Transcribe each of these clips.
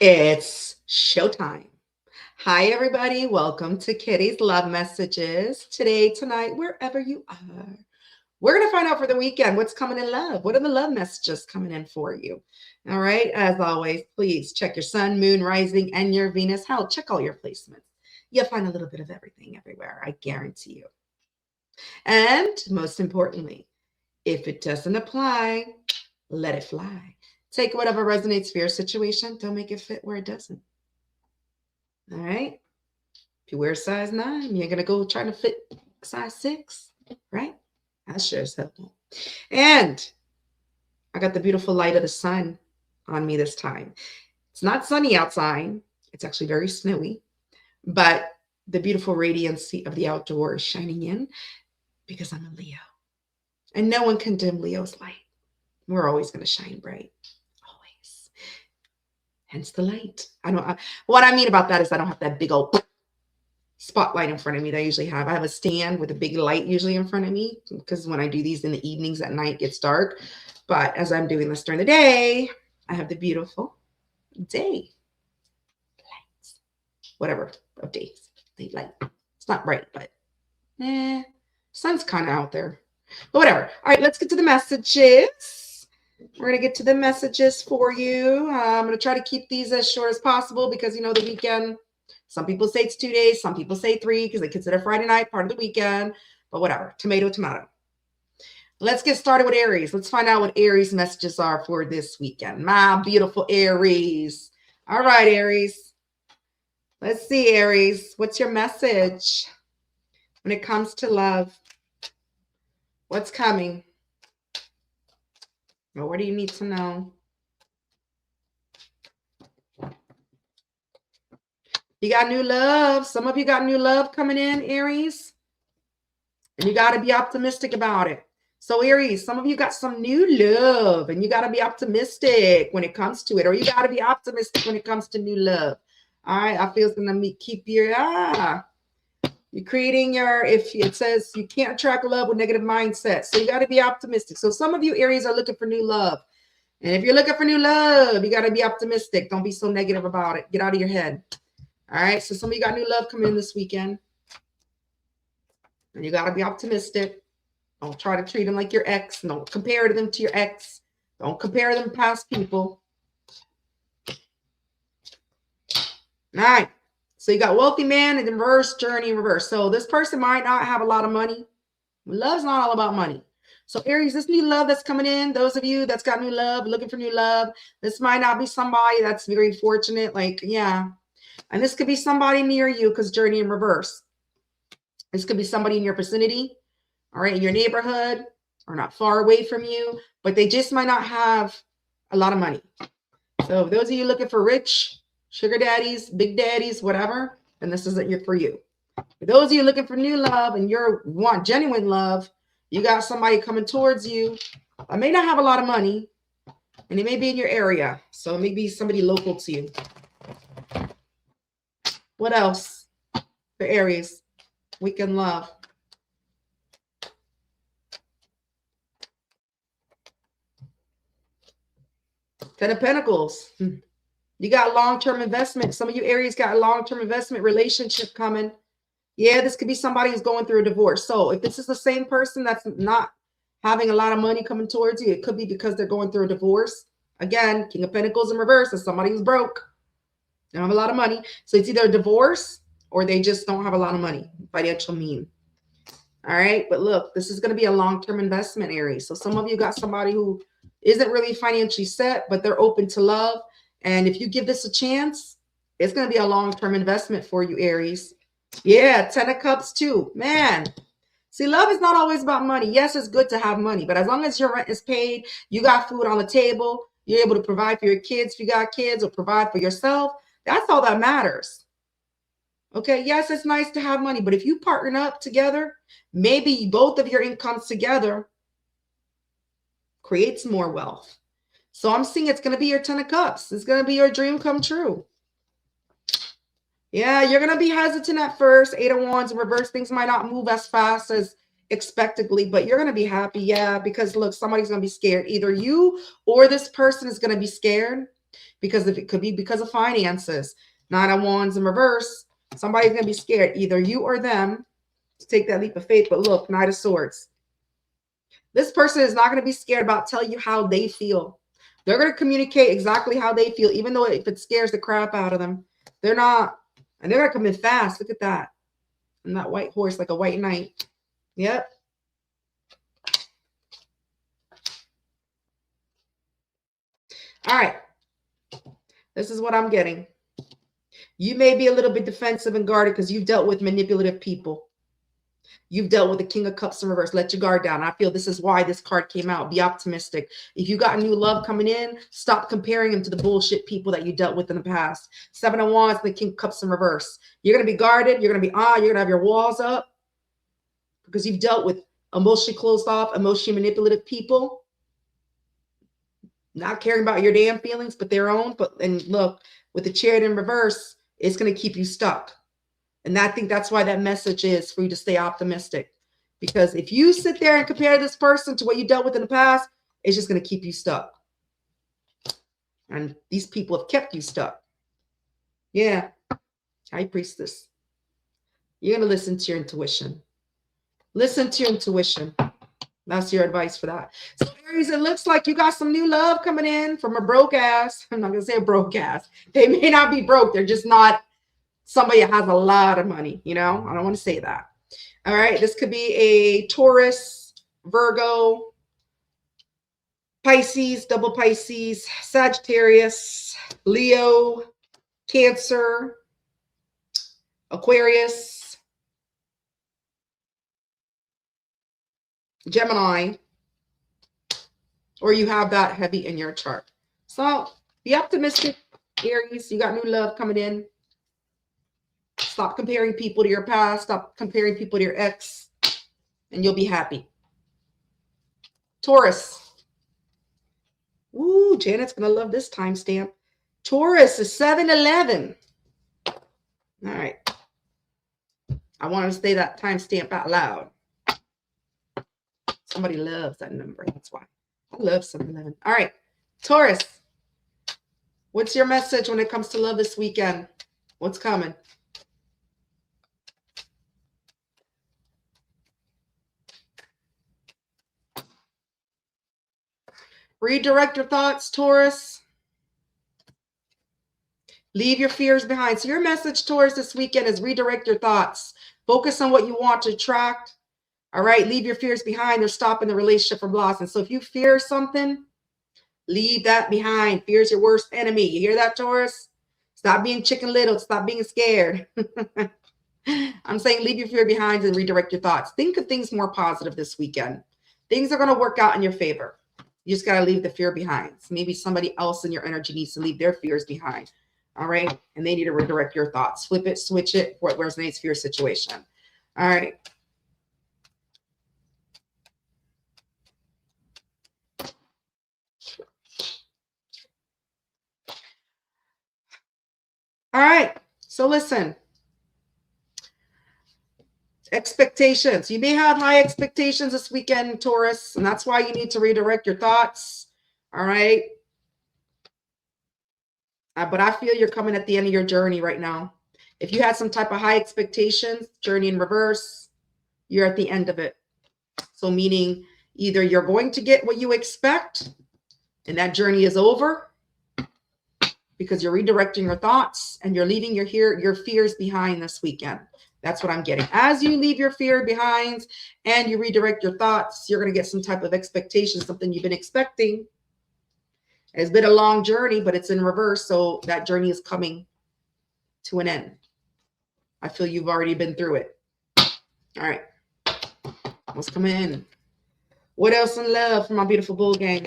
It's showtime. Hi, everybody. Welcome to Kitty's Love Messages. Today, tonight, wherever you are, we're going to find out for the weekend what's coming in love. What are the love messages coming in for you? All right. As always, please check your sun, moon, rising, and your Venus. Hell, check all your placements. You'll find a little bit of everything everywhere. I guarantee you. And most importantly, if it doesn't apply, let it fly. Take whatever resonates for your situation. Don't make it fit where it doesn't. All right. If you wear a size 9, you're going to go trying to fit size 6, right? I sure as hell won't. And I got the beautiful light of the sun on me this time. It's not sunny outside. It's actually very snowy, but the beautiful radiancy of the outdoors shining in because I'm a Leo. And no one can dim Leo's light. We're always going to shine bright. Always. Hence the light. What I mean about that is I don't have that big old spotlight in front of me that I usually have. I have a stand with a big light usually in front of me because when I do these in the evenings at night, it gets dark. But as I'm doing this during the day, I have the beautiful day lights, whatever of days, daylight. It's not bright, but sun's kind of out there. But whatever. All right, let's get to the messages. We're going to get to the messages for you. I'm going to try to keep these as short as possible because, the weekend, some people say it's 2 days. Some people say 3 because they consider Friday night part of the weekend. But whatever. Tomato, tomato. Let's get started with Aries. Let's find out what Aries messages are for this weekend. My beautiful Aries. All right, Aries. Let's see, Aries. What's your message when it comes to love? What's coming? Well, what do you need to know? You got new love. Some of you got new love coming in, Aries. And you got to be optimistic about it. So, Aries, some of you got some new love. And you got to be optimistic when it comes to it. Or you got to be optimistic when it comes to new love. All right. I feel it's going to keep your... You're creating if it says you can't attract love with negative mindset. So you got to be optimistic. So some of you Aries are looking for new love. And if you're looking for new love, you got to be optimistic. Don't be so negative about it. Get out of your head. All right. So some of you got new love coming in this weekend. And you got to be optimistic. Don't try to treat them like your ex. Don't compare them to your ex. Don't compare them to past people. All right. So you got wealthy man in reverse, journey in reverse. So this person might not have a lot of money. Love's not all about money. So Aries, this new love that's coming in, those of you that's got new love, looking for new love, this might not be somebody that's very fortunate. And this could be somebody near you because journey in reverse. This could be somebody in your vicinity, all right, in your neighborhood or not far away from you, but they just might not have a lot of money. So if those of you looking for rich, sugar daddies, big daddies, whatever, then this isn't for you. For those of you looking for new love and you want genuine love, you got somebody coming towards you. I may not have a lot of money, and it may be in your area. So it may be somebody local to you. What else for Aries? Weekend love. Ten of Pentacles. You got long-term investment. Some of you Aries got a long-term investment relationship coming. Yeah, this could be somebody who's going through a divorce. So if this is the same person that's not having a lot of money coming towards you, it could be because they're going through a divorce. Again, King of Pentacles in reverse is somebody who's broke. They don't have a lot of money. So it's either a divorce or they just don't have a lot of money, financial mean. All right. But look, this is going to be a long-term investment, Aries. So some of you got somebody who isn't really financially set, but they're open to love. And if you give this a chance, it's going to be a long-term investment for you, Aries. Yeah, 10 of Cups too. Man, see, love is not always about money. Yes, it's good to have money, but as long as your rent is paid, you got food on the table, you're able to provide for your kids if you got kids or provide for yourself, that's all that matters. Okay, yes, it's nice to have money, but if you partner up together, maybe both of your incomes together creates more wealth. So I'm seeing it's going to be your 10 of Cups. It's going to be your dream come true. Yeah, you're going to be hesitant at first. 8 of Wands in reverse. Things might not move as fast as expectedly, but you're going to be happy. Yeah, because look, somebody's going to be scared. Either you or this person is going to be scared because it could be because of finances. Nine of Wands in reverse. Somebody's going to be scared, either you or them, to take that leap of faith. But look, Knight of Swords. This person is not going to be scared about telling you how they feel. They're going to communicate exactly how they feel, even though if it scares the crap out of them. They're not. And they're going to come in fast. Look at that. And that white horse, like a white knight. Yep. All right. This is what I'm getting. You may be a little bit defensive and guarded because you've dealt with manipulative people. You've dealt with the King of Cups in reverse. Let your guard down. I feel this is why this card came out. Be optimistic. If you got new love coming in, stop comparing them to the bullshit people that you dealt with in the past. Seven of Wands and the King of Cups in reverse. You're going to be guarded. You're going to be you're going to have your walls up because you've dealt with emotionally closed off, emotionally manipulative people. Not caring about your damn feelings, but their own. And look, with the Chariot in reverse, it's going to keep you stuck. And I think that's why that message is for you to stay optimistic. Because if you sit there and compare this person to what you dealt with in the past, it's just going to keep you stuck. And these people have kept you stuck. Yeah. High Priestess. You're going to listen to your intuition. Listen to your intuition. That's your advice for that. So Aries, it looks like you got some new love coming in from a broke ass. I'm not going to say a broke ass. They may not be broke. They're just not somebody that has a lot of money. You know, I don't want to say that. All right. This could be a Taurus, Virgo, Pisces, double Pisces, Sagittarius, Leo, Cancer, Aquarius, Gemini, or you have that heavy in your chart. So be optimistic, Aries. You got new love coming in. Stop comparing people to your past. Stop comparing people to your ex, and you'll be happy. Taurus. Ooh, Janet's going to love this timestamp. Taurus is 7/11. All right. I want to say that timestamp out loud. Somebody loves that number. That's why. I love 7/11. All right. Taurus. What's your message when it comes to love this weekend? What's coming? Redirect your thoughts, Taurus. Leave your fears behind. So your message, Taurus, this weekend is redirect your thoughts. Focus on what you want to attract. All right. Leave your fears behind. They're stopping the relationship from blossoming. So if you fear something, leave that behind. Fear is your worst enemy. You hear that, Taurus? Stop being chicken little. Stop being scared. I'm saying leave your fear behind and redirect your thoughts. Think of things more positive this weekend. Things are going to work out in your favor. You just got to leave the fear behind. So maybe somebody else in your energy needs to leave their fears behind. All right. And they need to redirect your thoughts. Flip it, switch it, what resonates for your situation. All right. All right. So listen. Expectations. You may have high expectations this weekend, Taurus, and that's why you need to redirect your thoughts. All right. But I feel you're coming at the end of your journey right now. If you had some type of high expectations, journey in reverse, you're at the end of it. So meaning either you're going to get what you expect and that journey is over because you're redirecting your thoughts and you're leaving your fears behind this weekend. That's what I'm getting. As you leave your fear behind and you redirect your thoughts, you're going to get some type of expectation, something you've been expecting. It's been a long journey, but it's in reverse. So that journey is coming to an end. I feel you've already been through it. All right. What's coming in? What else in love for my beautiful bull gang?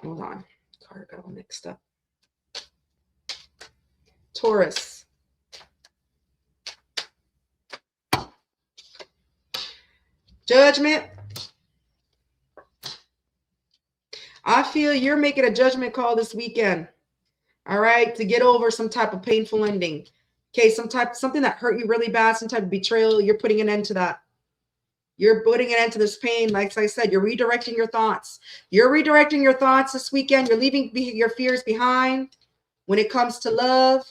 Hold on. Card got all mixed up. Taurus. Judgment. I feel you're making a judgment call this weekend. All right, to get over some type of painful ending. Okay, something that hurt you really bad, some type of betrayal. You're putting an end to that. You're putting an end to this pain. Like I said, you're redirecting your thoughts. You're redirecting your thoughts this weekend. You're leaving your fears behind. When it comes to love,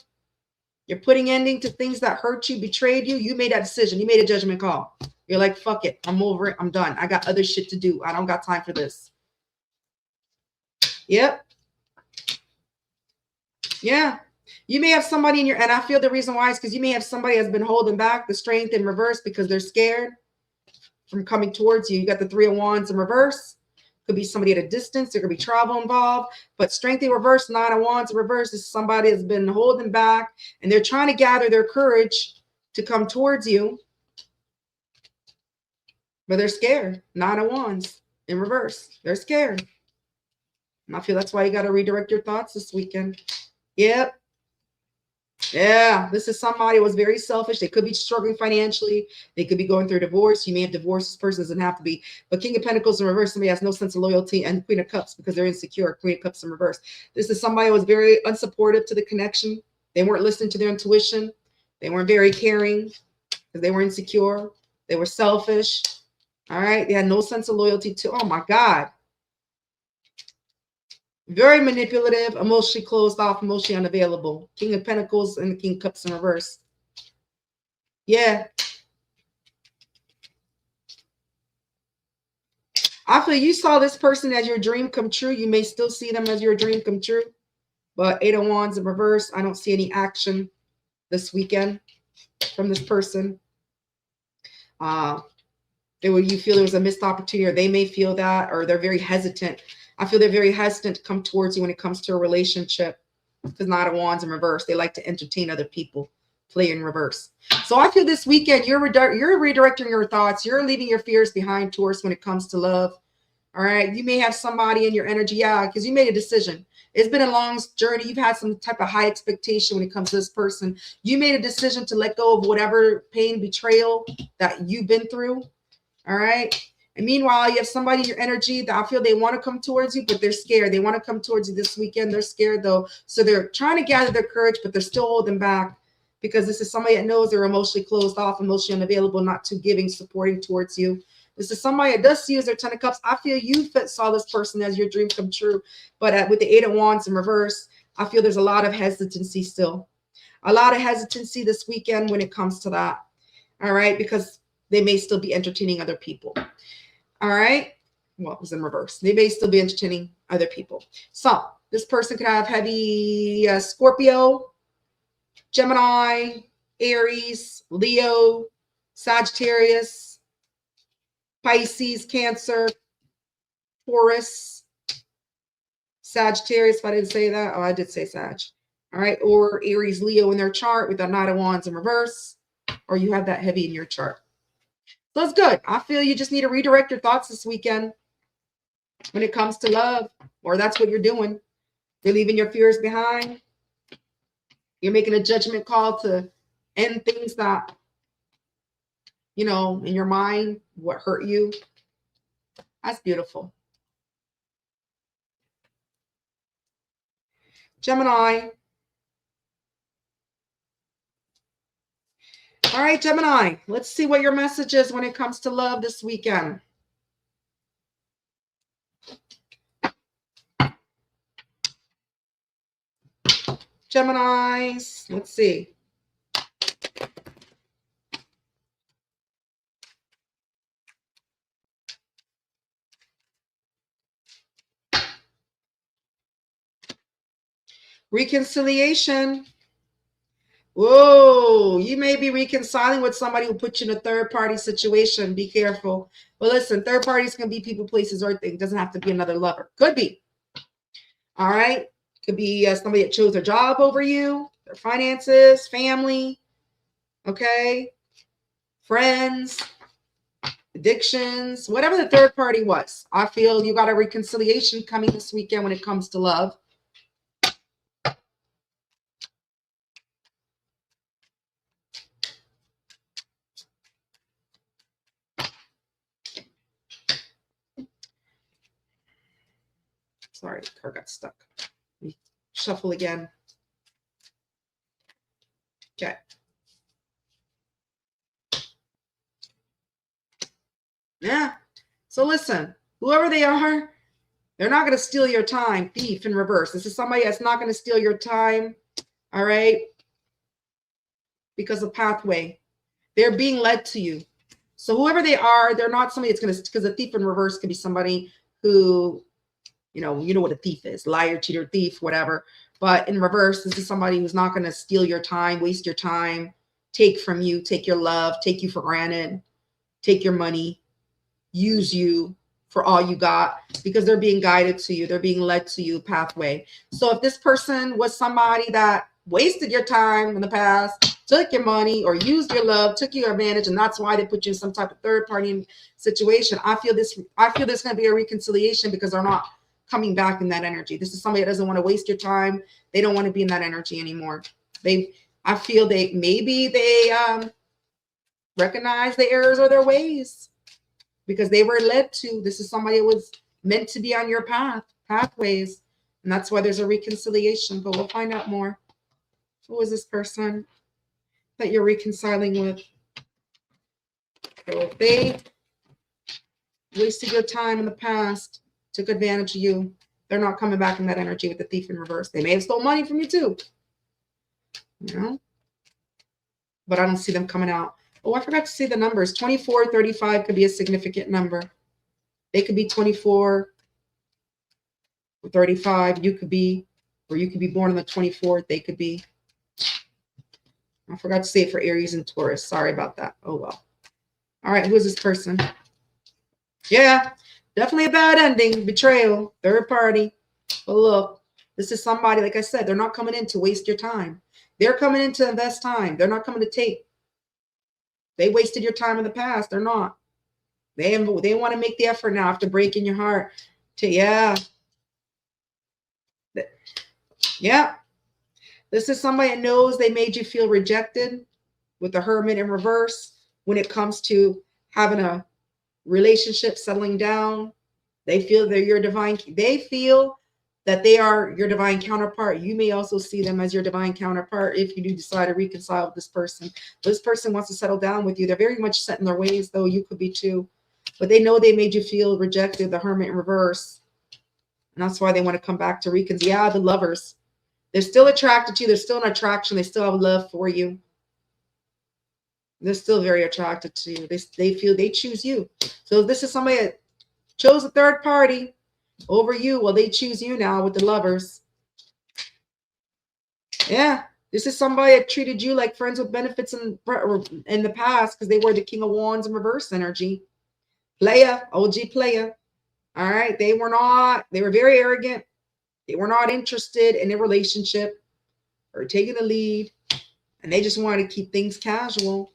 you're putting ending to things that hurt you, betrayed you. You made that decision. You made a judgment call. You're like, fuck it. I'm over it. I'm done. I got other shit to do. I don't got time for this. Yep. Yeah. You may have somebody in your, and I feel the reason why is because you may have somebody that's been holding back the strength in reverse because they're scared from coming towards you. You got the 3 of Wands in reverse. Could be somebody at a distance. There could be travel involved. But strength in reverse, 9 of Wands in reverse is somebody that's been holding back and they're trying to gather their courage to come towards you. But they're scared. 9 of Wands in reverse. They're scared. And I feel that's why you got to redirect your thoughts this weekend. Yep. Yeah, this is somebody who was very selfish. They could be struggling financially. They could be going through a divorce. You may have divorced. This person doesn't have to be. But King of Pentacles in reverse, somebody has no sense of loyalty, and Queen of Cups because they're insecure. Queen of Cups in reverse. This is somebody who was very unsupportive to the connection. They weren't listening to their intuition. They weren't very caring because they were insecure. They were selfish. All right. They had no sense of loyalty to, oh my God. Very manipulative, emotionally closed off, emotionally unavailable. King of Pentacles and the King of Cups in reverse. Yeah. I feel you saw this person as your dream come true. You may still see them as your dream come true. But 8 of Wands in reverse. I don't see any action this weekend from this person. You feel there was a missed opportunity, or they may feel that, or they're very hesitant. I feel they're very hesitant to come towards you when it comes to a relationship because 9 of Wands in reverse. They like to entertain other people, play in reverse. So I feel this weekend you're redirecting your thoughts. You're leaving your fears behind towards when it comes to love. All right. You may have somebody in your energy. Yeah, because you made a decision. It's been a long journey. You've had some type of high expectation when it comes to this person. You made a decision to let go of whatever pain, betrayal that you've been through. All right. And meanwhile, you have somebody in your energy that I feel they want to come towards you, but they're scared. They want to come towards you this weekend. They're scared though. So they're trying to gather their courage, but they're still holding back because this is somebody that knows they're emotionally closed off, emotionally unavailable, not too giving, supporting towards you. This is somebody that does see you as their 10 of Cups. I feel you saw this person as your dream come true. But with the 8 of Wands in reverse, I feel there's a lot of hesitancy still. A lot of hesitancy this weekend when it comes to that. All right. Because they may still be entertaining other people. All right. Well, it was in reverse. They may still be entertaining other people. So this person could have heavy Scorpio, Gemini, Aries, Leo, Sagittarius, Pisces, Cancer, Taurus, Sagittarius. If I didn't say that, oh, I did say Sag. All right. Or Aries, Leo in their chart with the 9 of Wands in reverse, or you have that heavy in your chart. So that's good. I feel you just need to redirect your thoughts this weekend when it comes to love, or that's what you're doing. You're leaving your fears behind. You're making a judgment call to end things that, you know, in your mind, what hurt you. That's beautiful. Gemini. All right, Gemini, let's see what your message is when it comes to love this weekend. Geminis, let's see. Reconciliation. Whoa, you may be reconciling with somebody who put you in a third-party situation. Be careful. But listen, third parties can be people, places, or things. Doesn't have to be another lover. Could be. All right. Could be somebody that chose their job over you, their finances, family. Okay. Friends, addictions, whatever the third party was. I feel you got a reconciliation coming this weekend when it comes to love. Sorry, the card got stuck. Let me shuffle again. Okay. Yeah. So listen, whoever they are, they're not going to steal your time. Thief in reverse. This is somebody that's not going to steal your time. All right. Because of pathway. They're being led to you. So whoever they are, they're not somebody that's going to, because a thief in reverse can be somebody who, you know what a thief is, liar, cheater, thief, whatever. But in reverse, this is somebody who's not going to steal your time, waste your time, take from you, take your love, take you for granted, take your money, use you for all you got, because they're being guided to you. They're being led to you pathway. So if this person was somebody that wasted your time in the past, took your money or used your love, took your advantage, and that's why they put you in some type of third party situation, I feel there's going to be a reconciliation, because they're not coming back in that energy. This is somebody that doesn't want to waste your time. They don't want to be in that energy anymore. I feel maybe they recognize the errors of their ways, because they were led to. This is somebody that was meant to be on your pathways. And that's why there's a reconciliation. But we'll find out more. Who is this person that you're reconciling with? So if they wasted your time in the past, took advantage of you, they're not coming back in that energy with the thief in reverse. They may have stole money from you too. You know? But I don't see them coming out. Oh, I forgot to say the numbers. 24, 35 could be a significant number. They could be 24 or 35. You could be born on the 24th. They could be. I forgot to say it for Aries and Taurus. Sorry about that. Oh, well. All right. Who is this person? Yeah, definitely a bad ending. Betrayal. Third party. But look, this is somebody, like I said, they're not coming in to waste your time. They're coming in to invest time. They're not coming to take. They wasted your time in the past. They're not. They want to make the effort now after breaking your heart to, yeah. This is somebody that knows they made you feel rejected, with the Hermit in reverse. When it comes to having a relationship, settling down, they feel they're your divine. They feel that they are your divine counterpart. You may also see them as your divine counterpart if you do decide to reconcile with this person. This person wants to settle down with you. They're very much set in their ways, though. You could be too. But they know they made you feel rejected, the Hermit in reverse. And that's why they want to come back to reconcile. Yeah, the Lovers. They're still attracted to you. There's still an attraction. They still have love for you. They're still very attracted to you. They feel they choose you. So this is somebody that chose a third party over you. Well, they choose you now with the Lovers. Yeah. This is somebody that treated you like friends with benefits in the past, because they were the King of Wands in reverse energy. Player, OG player. All right. They were very arrogant. They were not interested in a relationship or taking the lead. And they just wanted to keep things casual.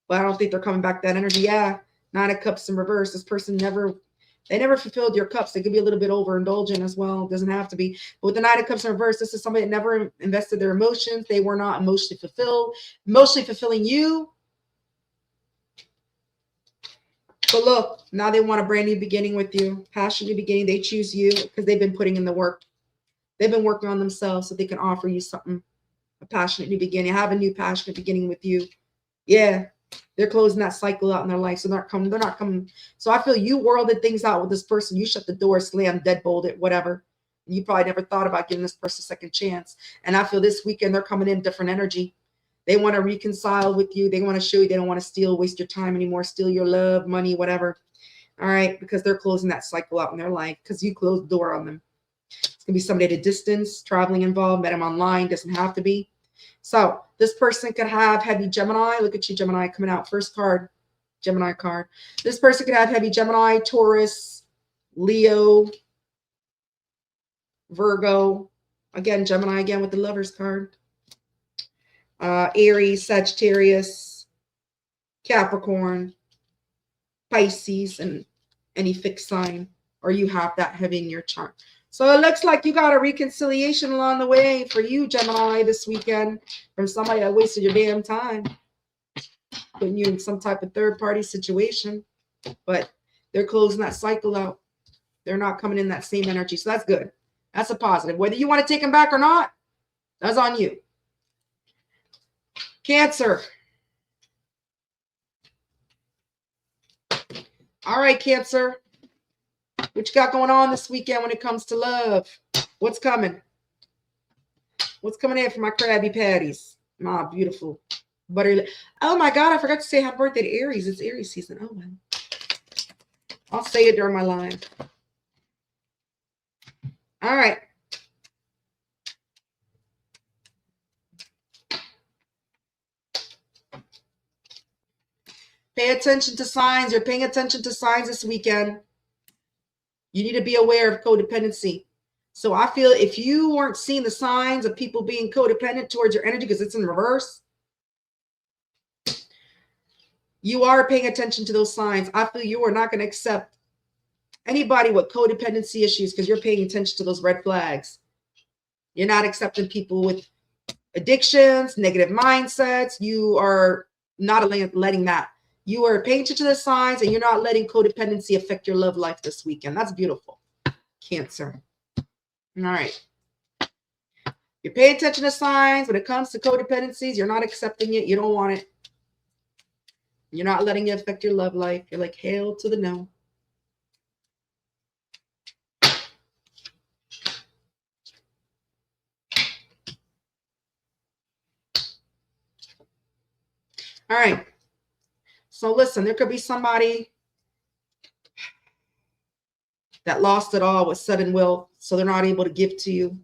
But I don't think they're coming back that energy. Yeah. 9 of Cups in reverse. This person never fulfilled your cups. They could be a little bit overindulgent as well. It doesn't have to be. But with the 9 of Cups in reverse, this is somebody that never invested their emotions. They were not emotionally fulfilled. Emotionally fulfilling you. But look, now they want a brand new beginning with you. Passionate beginning. They choose you because they've been putting in the work. They've been working on themselves so they can offer you something. A passionate new beginning. Have a new passionate beginning with you. Yeah. They're closing that cycle out in their life. So they're not coming. So I feel you worlded things out with this person. You shut the door, slammed, deadbolted, whatever. You probably never thought about giving this person a second chance. And I feel this weekend they're coming in different energy. They want to reconcile with you. They want to show you they don't want to steal, waste your time anymore, steal your love, money, whatever. All right. Because they're closing that cycle out in their life because you closed the door on them. It's going to be somebody at a distance, traveling involved, met them online. Doesn't have to be. So this person could have heavy Gemini. Look at you, Gemini, coming out. First card, Gemini card. This person could have heavy Gemini, Taurus, Leo, Virgo. Again, Gemini again with the Lovers card. Aries, Sagittarius, Capricorn, Pisces, and any fixed sign. Or you have that heavy in your chart. So it looks like you got a reconciliation along the way for you, Gemini, this weekend from somebody that wasted your damn time, putting you in some type of third-party situation. But they're closing that cycle out. They're not coming in that same energy. So that's good. That's a positive. Whether you want to take them back or not, that's on you. Cancer. All right, Cancer. What you got going on this weekend when it comes to love? What's coming? What's coming in for my Krabby Patties? My beautiful buttery. Oh my God, I forgot to say happy birthday to Aries. It's Aries season. Oh, well. I'll say it during my live. All right. Pay attention to signs. You're paying attention to signs this weekend. You need to be aware of codependency. So I feel if you weren't seeing the signs of people being codependent towards your energy because it's in reverse, you are paying attention to those signs. I feel you are not going to accept anybody with codependency issues because you're paying attention to those red flags. You're not accepting people with addictions, negative mindsets. You are not letting that. You are paying attention to the signs and you're not letting codependency affect your love life this weekend. That's beautiful. Cancer. All right. You're paying attention to signs. When it comes to codependencies, you're not accepting it. You don't want it. You're not letting it affect your love life. You're like, hail to the no. All right. So listen, there could be somebody that lost it all with sudden wealth, so they're not able to give to you.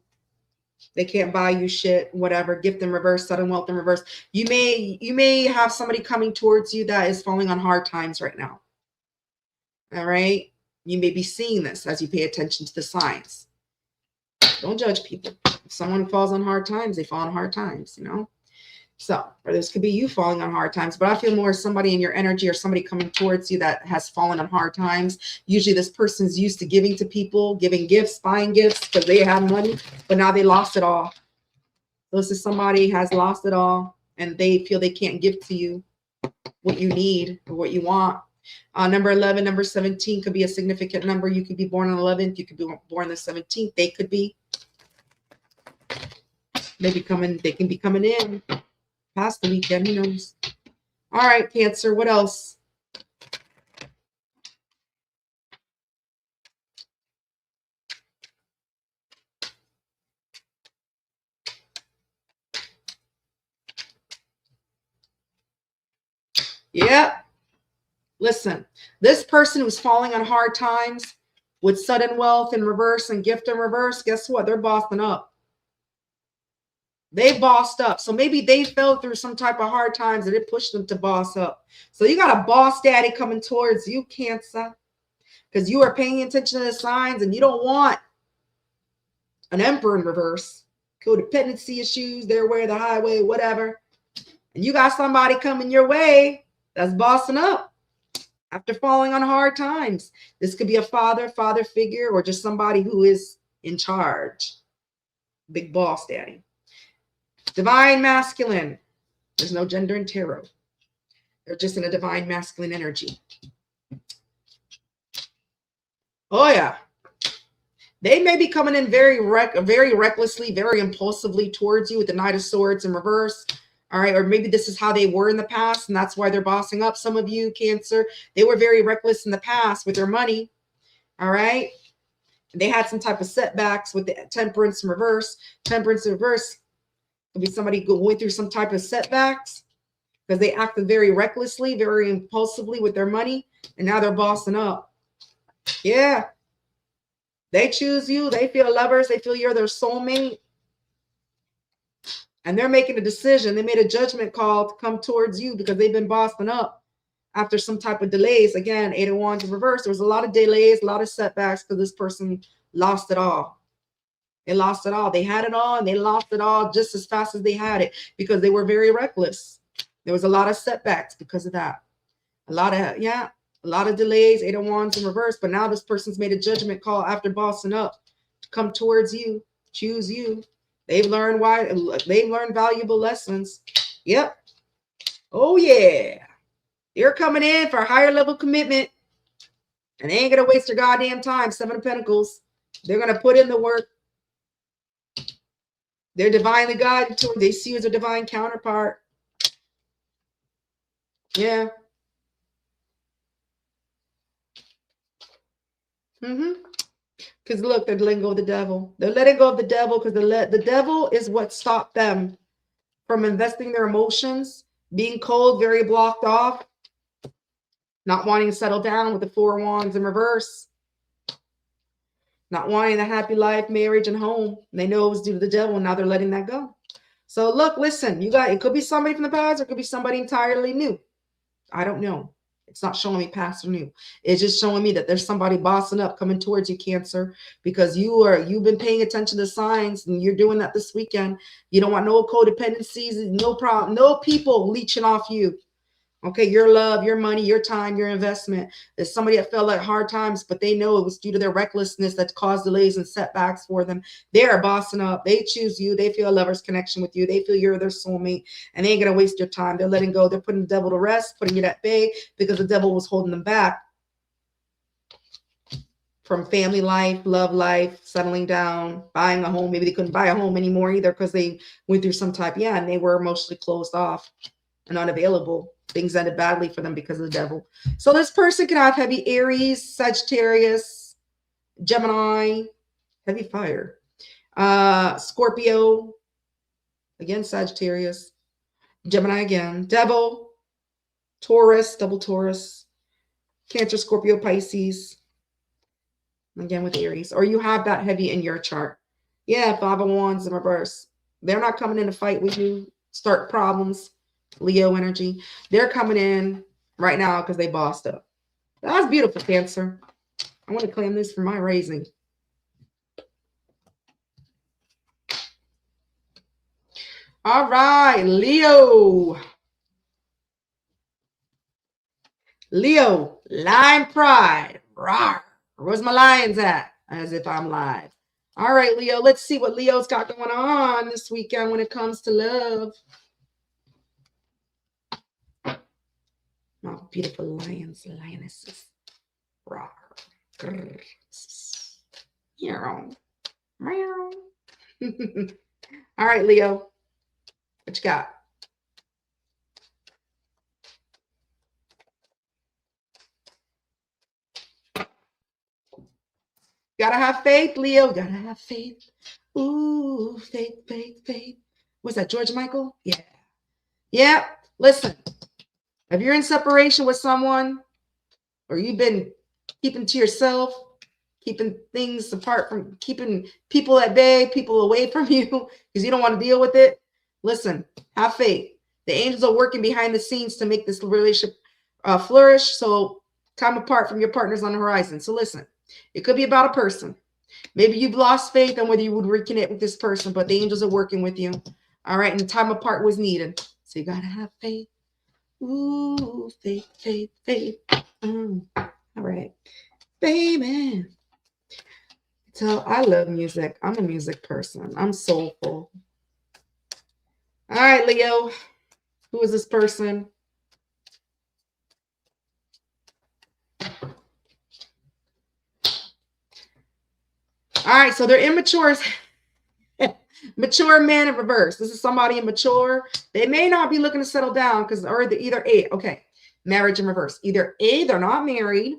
They can't buy you shit, whatever. Gift in reverse, sudden wealth in reverse. You may have somebody coming towards you that is falling on hard times right now. All right. You may be seeing this as you pay attention to the signs. Don't judge people. If someone falls on hard times, they fall on hard times, you know? So, or this could be you falling on hard times, but I feel more somebody in your energy or somebody coming towards you that has fallen on hard times. Usually this person's used to giving to people, giving gifts, buying gifts because they have money, but now they lost it all. So this is somebody has lost it all and they feel they can't give to you what you need or what you want. Number 11, number 17 could be a significant number. You could be born on 11th. You could be born the 17th. They could be. They can be coming in past the weekend. Who knows? All right, Cancer. What else? Yeah. Listen, this person who's falling on hard times with sudden wealth in reverse and gift in reverse, guess what? They're bossing up. They bossed up. So maybe they fell through some type of hard times and it pushed them to boss up. So you got a boss daddy coming towards you, Cancer, because you are paying attention to the signs and you don't want an emperor in reverse. Codependency issues, their way, the highway, whatever. And you got somebody coming your way that's bossing up after falling on hard times. This could be a father figure, or just somebody who is in charge. Big boss daddy. Divine masculine. There's no gender in tarot. They're just in a divine masculine energy. Oh, yeah. They may be coming in very recklessly, very impulsively towards you with the Knight of Swords in reverse. All right. Or maybe this is how they were in the past, and that's why they're bossing up. Some of you, Cancer, they were very reckless in the past with their money. All right. They had some type of setbacks with the Temperance in reverse. Temperance in reverse could be somebody going through some type of setbacks because they acted very recklessly, very impulsively with their money, and now they're bossing up. Yeah. They choose you. They feel lovers. They feel you're their soulmate. And they're making a decision. They made a judgment call to come towards you because they've been bossing up after some type of delays. Again, 8 of Wands in reverse. There was a lot of delays, a lot of setbacks because this person lost it all. They lost it all. They had it all and they lost it all just as fast as they had it because they were very reckless. There was a lot of setbacks because of that. A lot of delays, 8 of Wands in reverse. But now this person's made a judgment call after bossing up to come towards you, choose you. They've learned valuable lessons. Yep. Oh, yeah. They're coming in for a higher level commitment. And they ain't going to waste their goddamn time. 7 of Pentacles. They're going to put in the work. They're divinely guided to them. They see you as a divine counterpart. Yeah. Because look, they're letting go of the devil. They're letting go of the devil because the devil is what stopped them from investing their emotions, being cold, very blocked off, not wanting to settle down with the Four of Wands in reverse, not wanting a happy life, marriage, and home. They know it was due to the devil, and now they're letting that go. So look, listen, you got, it could be somebody from the past, or it could be somebody entirely new. I don't know. It's not showing me past or new. It's just showing me that there's somebody bossing up coming towards you, Cancer, because you've been paying attention to signs, and you're doing that this weekend. You don't want no codependencies, no problem, no people leeching off you. Okay, your love, your money, your time, your investment. There's somebody that felt like hard times, but they know it was due to their recklessness that caused delays and setbacks for them. They are bossing up. They choose you. They feel a lover's connection with you. They feel you're their soulmate, and they ain't going to waste your time. They're letting go. They're putting the devil to rest, putting it at bay because the devil was holding them back from family life, love life, settling down, buying a home. Maybe they couldn't buy a home anymore either because they went through some type, and they were emotionally closed off and unavailable. Things ended badly for them because of the devil. So this person can have heavy Aries, Sagittarius, Gemini, heavy fire, Scorpio, again Sagittarius, Gemini again, Devil, Taurus, double Taurus, Cancer, Scorpio, Pisces, again with Aries. Or you have that heavy in your chart. Yeah, Five of Wands in reverse. They're not coming in to fight with you, start problems. Leo energy. They're coming in right now because they bossed up. That's beautiful, Cancer. I want to claim this for my raising. All right, Leo. Leo, lion pride. Rawr. Where's my lions at? As if I'm live. All right, Leo, let's see what Leo's got going on this weekend when it comes to love. Oh, beautiful lions, lionesses. Rawr. Meow. Meow. All right, Leo. What you got? Gotta have faith, Leo. Gotta have faith. Ooh, faith, faith, faith. What's that, George Michael? Yeah. Yeah. Listen, if you're in separation with someone, or you've been keeping to yourself, keeping things apart from, keeping people at bay, people away from you because you don't want to deal with it, listen, have faith. The angels are working behind the scenes to make this relationship flourish. So time apart from your partners on the horizon. So listen, it could be about a person. Maybe you've lost faith on whether you would reconnect with this person, but the angels are working with you. All right. And time apart was needed. So you got to have faith. Ooh, faith, faith, faith. All right. Baby. So I love music. I'm a music person. I'm soulful. All right, Leo. Who is this person? All right, so they're immature. Mature man in reverse. This is somebody immature. They may not be looking to settle down because, or either A, okay, marriage in reverse. Either A, they're not married,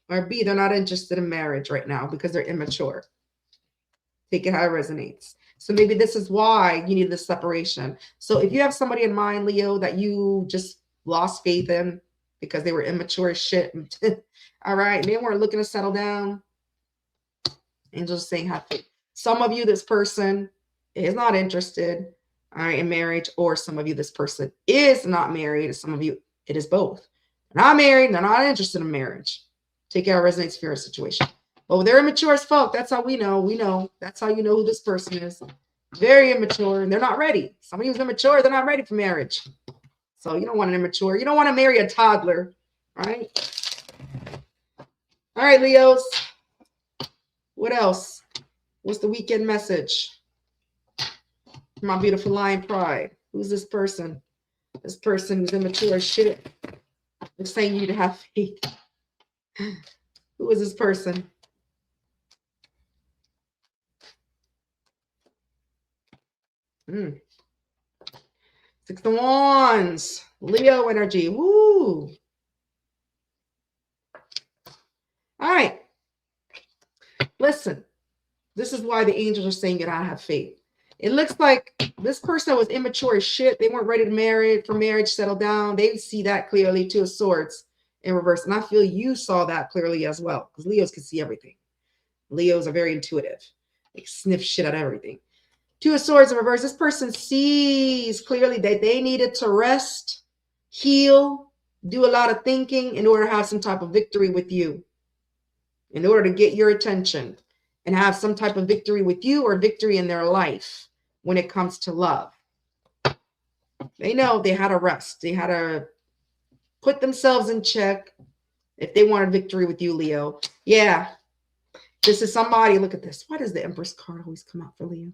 or B, they're not interested in marriage right now because they're immature. Take it how it resonates. So maybe this is why you need this separation. So if you have somebody in mind, Leo, that you just lost faith in because they were immature as shit, all right, they weren't looking to settle down, angels saying have faith. Some of you, this person is not interested, all right, in marriage, or some of you, this person is not married. Some of you, it is both. They're not married, they're not interested in marriage. Take out resonates for your situation. Oh, they're immature as fuck. That's how we know. We know. That's how you know who this person is. Very immature, and they're not ready. Somebody who's immature, they're not ready for marriage. So you don't want an immature. You don't want to marry a toddler, right? All right, Leos. What else? What's the weekend message? My beautiful lion pride. Who's this person? This person who's immature as shit. They're saying you need to have faith. Who is this person? Six of Wands, Leo energy. Woo. All right. Listen, this is why the angels are saying you gotta have faith. It looks like this person was immature as shit. They weren't ready to marry for marriage, settle down. They see that clearly. Two of Swords in reverse. And I feel you saw that clearly as well, because Leos can see everything. Leos are very intuitive. They sniff shit at everything. Two of Swords in reverse. This person sees clearly that they needed to rest, heal, do a lot of thinking in order to have some type of victory with you, in order to get your attention and have some type of victory with you or victory in their life when it comes to love. They know they had to rest. They had to put themselves in check if they wanted victory with you, Leo. Yeah. This is somebody, look at this. Why does the Empress card always come out for Leo?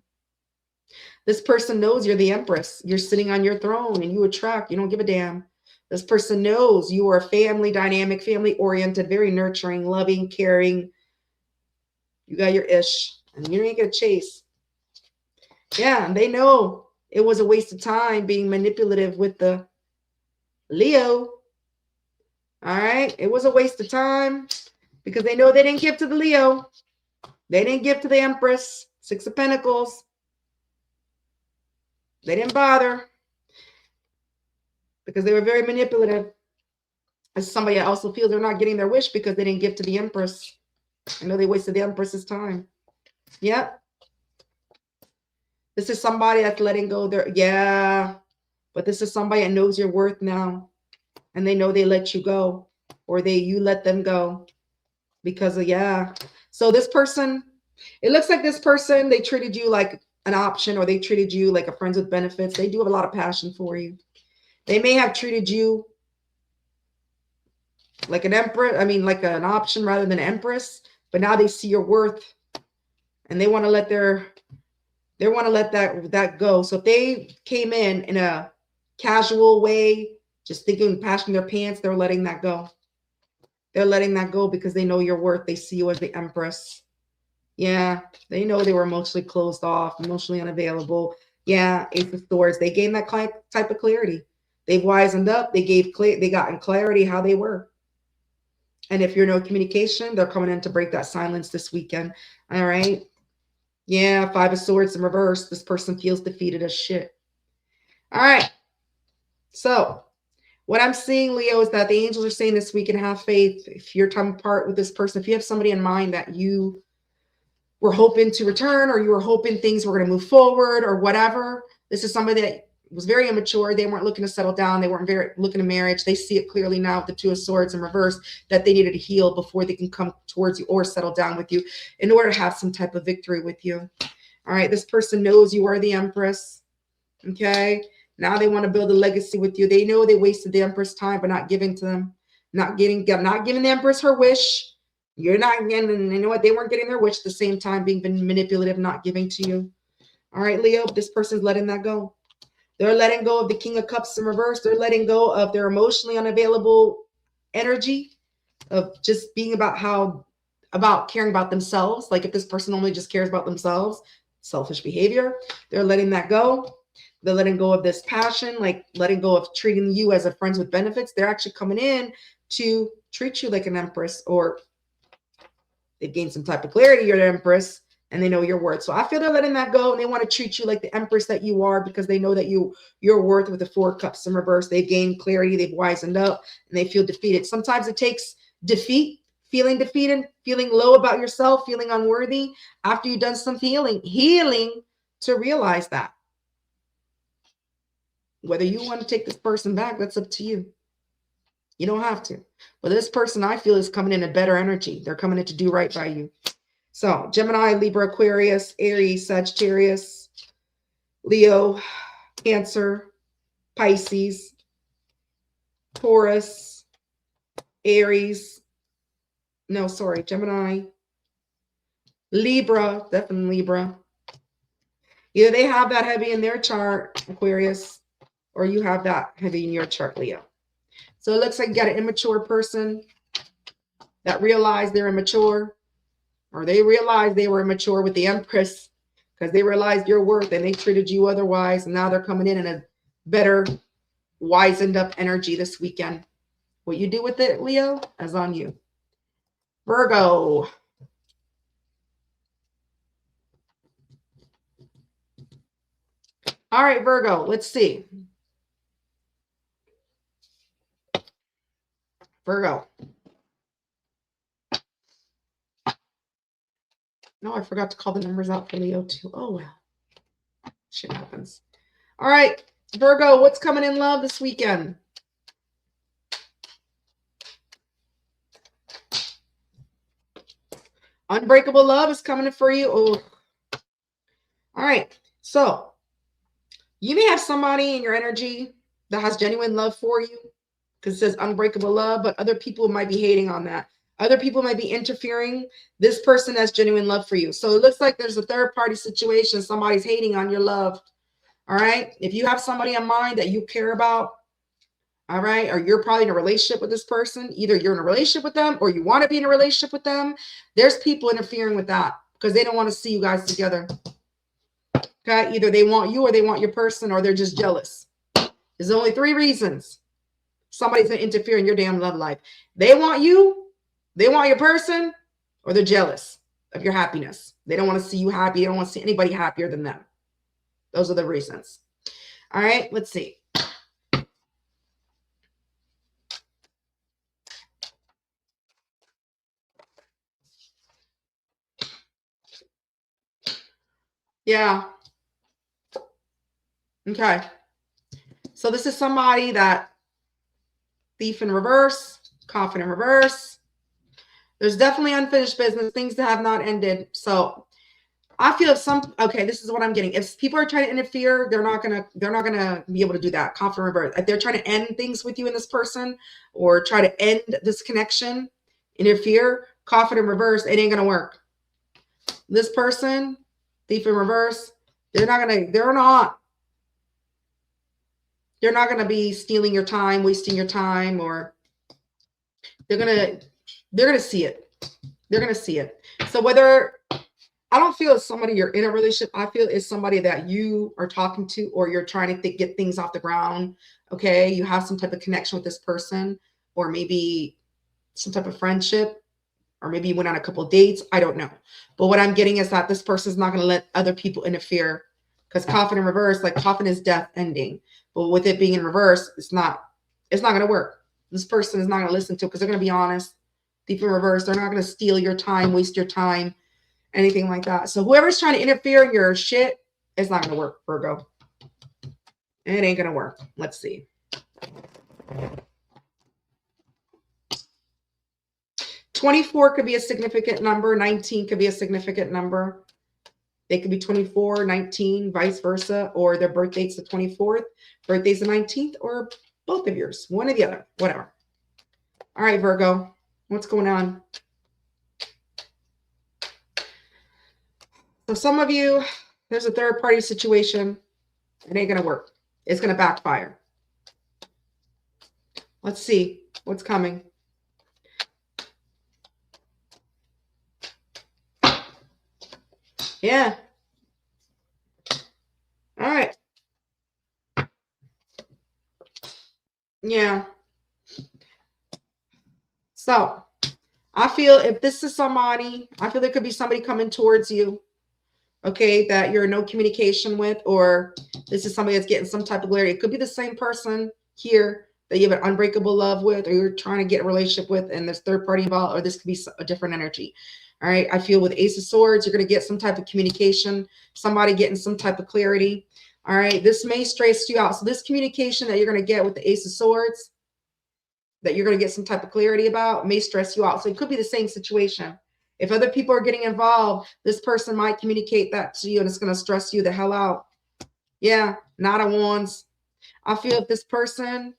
This person knows you're the Empress. You're sitting on your throne and you attract. You don't give a damn. This person knows you are family dynamic, family oriented, very nurturing, loving, caring. You got your ish and you ain't gonna chase. Yeah, and they know it was a waste of time being manipulative with the Leo. All right. It was a waste of time because they know they didn't give to the Leo. They didn't give to the Empress. Six of Pentacles. They didn't bother because they were very manipulative. As somebody also feels they're not getting their wish because they didn't give to the Empress. I know they wasted the Empress's time. Yep. This is somebody that's letting go their, yeah. But this is somebody that knows your worth now. And they know they let you go. Or you let them go. Because of, yeah. So this person, it looks like this person, they treated you like an option, or they treated you like a friends with benefits. They do have a lot of passion for you. They may have treated you like an empress, I mean, like an option rather than an empress, but now they see your worth and they want to let that go. So if they came in a casual way, just thinking, passing their pants, they're letting that go. They're letting that go because they know your worth. They see you as the Empress. Yeah, they know they were emotionally closed off, emotionally unavailable. Yeah, Ace of Swords. They gained that type of clarity. They've wisened up. They got in clarity how they were. And if you're no communication, they're coming in to break that silence this weekend. All right. Yeah, Five of Swords in reverse. This person feels defeated as shit. All right. So what I'm seeing, Leo, is that the angels are saying this week, and have faith. If you're time apart with this person, if you have somebody in mind that you were hoping to return, or you were hoping things were going to move forward or whatever, this is somebody that was very immature. They weren't looking to settle down. They weren't looking to marriage. They see it clearly now with the Two of Swords in reverse that they needed to heal before they can come towards you or settle down with you in order to have some type of victory with you. All right. This person knows you are the Empress. Okay. Now they want to build a legacy with you. They know they wasted the Empress time by not giving to them, not giving the Empress her wish. You're not getting, you know what? They weren't getting their wish at the same time, being manipulative, not giving to you. All right, Leo, this person's letting that go. They're letting go of the King of Cups in reverse. They're letting go of their emotionally unavailable energy of just being about caring about themselves. Like if this person only just cares about themselves, selfish behavior, they're letting that go. They're letting go of this passion, like letting go of treating you as a friends with benefits. They're actually coming in to treat you like an Empress, or they've gained some type of clarity. You're the Empress and they know your worth. So I feel they're letting that go, and they want to treat you like the Empress that you are, because they know that your worth with the Four Cups in reverse. They've gained clarity, they've wisened up, and they feel defeated. Sometimes it takes defeat, feeling defeated, feeling low about yourself, feeling unworthy, after you've done some healing to realize that. Whether you want to take this person back, that's up to you. You don't have to. But this person, I feel, is coming in a better energy. They're coming in to do right by you. So Gemini, Libra, Aquarius, Aries, Sagittarius, Leo, Cancer, Pisces, Taurus, Aries. No, sorry, Gemini, Libra, definitely Libra. Either they have that heavy in their chart, Aquarius, or you have that heavy in your chart, Leo. So it looks like you got an immature person that realized they're immature, or they realized they were immature with the Empress because they realized your worth and they treated you otherwise. And now they're coming in a better, wizened up energy this weekend. What you do with it, Leo, is on you. Virgo. All right, Virgo, let's see. Virgo. No, I forgot to call the numbers out for Leo too. Oh, well. Shit happens. All right, Virgo, what's coming in love this weekend? Unbreakable love is coming in for you. Oh. All right, so you may have somebody in your energy that has genuine love for you because it says unbreakable love, but other people might be hating on that. Other people might be interfering. This person has genuine love for you. So it looks like there's a third party situation. Somebody's hating on your love. All right. If you have somebody in mind that you care about, all right, or you're probably in a relationship with this person, either you're in a relationship with them or you want to be in a relationship with them, there's people interfering with that because they don't want to see you guys together. Okay. Either they want you or they want your person or they're just jealous. There's only three reasons somebody's going to interfere in your damn love life. They want you, they want your person, or they're jealous of your happiness. They don't want to see you happy. They don't want to see anybody happier than them. Those are the reasons. All right, let's see. Yeah. Okay. So this is somebody that thief in reverse, confident reverse. There's definitely unfinished business, things that have not ended. So I feel okay, this is what I'm getting. If people are trying to interfere, they're not gonna be able to do that. Confident reverse. If they're trying to end things with you and this person or try to end this connection, interfere, confident reverse, it ain't gonna work. This person, thief in reverse, they're not gonna be stealing your time, wasting your time, or they're gonna see it. They're gonna see it. So whether I don't feel it's somebody you're in a relationship. I feel it's somebody that you are talking to or you're trying to get things off the ground. Okay. You have some type of connection with this person or maybe some type of friendship or maybe you went on a couple of dates. I don't know. But what I'm getting is that this person is not going to let other people interfere because confident in reverse, like confident is death ending. But with it being in reverse, it's not going to work. This person is not going to listen to it because they're going to be honest. Deep in reverse, they're not going to steal your time, waste your time. Anything like that. So whoever's trying to interfere in your shit, it's not going to work, Virgo. It ain't going to work. Let's see. 24 could be a significant number. 19 could be a significant number. They could be 24, 19, vice versa, or their birthday's the 24th, birthday's the 19th, or both of yours, one or the other, whatever. All right, Virgo, what's going on? So some of you, there's a third party situation. It ain't going to work. It's going to backfire. Let's see what's coming. Yeah. All right. Yeah. So I feel if this is somebody, I feel there could be somebody coming towards you, okay, that you're in no communication with, or this is somebody that's getting some type of clarity. It could be the same person here that you have an unbreakable love with, or you're trying to get a relationship with, and there's third party involved, or this could be a different energy. All right. I feel with Ace of Swords, you're going to get some type of communication, somebody getting some type of clarity. All right. This may stress you out. So this communication that you're going to get with the Ace of Swords, that you're going to get some type of clarity about, may stress you out. So it could be the same situation. If other people are getting involved, this person might communicate that to you and it's going to stress you the hell out. Yeah, Knight of Wands. I feel if this person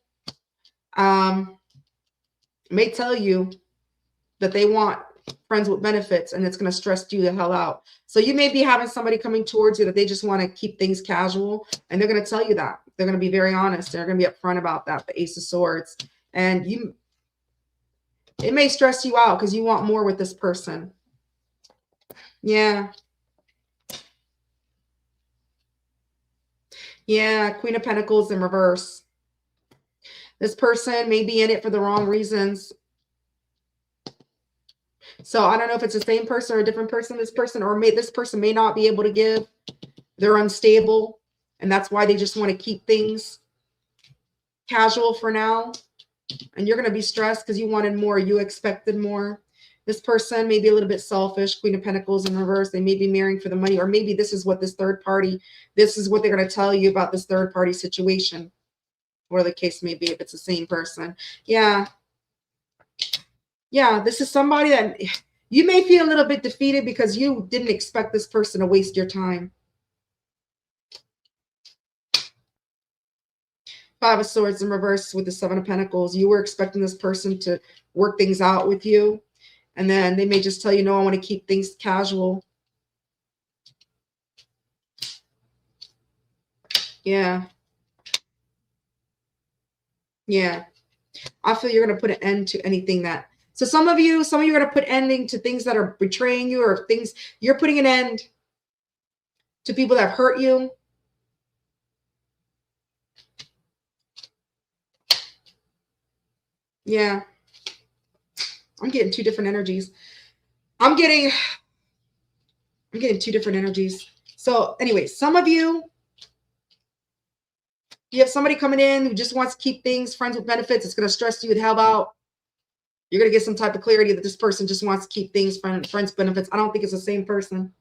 may tell you that they want friends with benefits and it's going to stress you the hell out. So you may be having somebody coming towards you that they just want to keep things casual, and they're going to tell you that. They're going to be very honest. They're going to be upfront about that, the Ace of Swords. And it may stress you out because you want more with this person. Yeah. Yeah, Queen of Pentacles in reverse. This person may be in it for the wrong reasons. So I don't know if it's the same person or a different person, this person, or this person may not be able to give. They're unstable, and that's why they just want to keep things casual for now. And you're going to be stressed because you wanted more, you expected more. This person may be a little bit selfish, Queen of Pentacles in reverse. They may be marrying for the money, or maybe this is what this third party, this is what they're going to tell you about this third party situation, whatever the case may be, if it's the same person. Yeah. Yeah, this is somebody that you may feel a little bit defeated because you didn't expect this person to waste your time. Five of Swords in reverse with the Seven of Pentacles. You were expecting this person to work things out with you. And then they may just tell you, no, I want to keep things casual. Yeah. Yeah. I feel you're going to put an end to anything that. So some of you are going to put ending to things that are betraying you, or things you're putting an end to people that have hurt you. Yeah. I'm getting two different energies. I'm getting two different energies. So anyway, some of you have somebody coming in who just wants to keep things friends with benefits. It's going to stress you the hell out. You're going to get some type of clarity that this person just wants to keep things friends benefits. I don't think it's the same person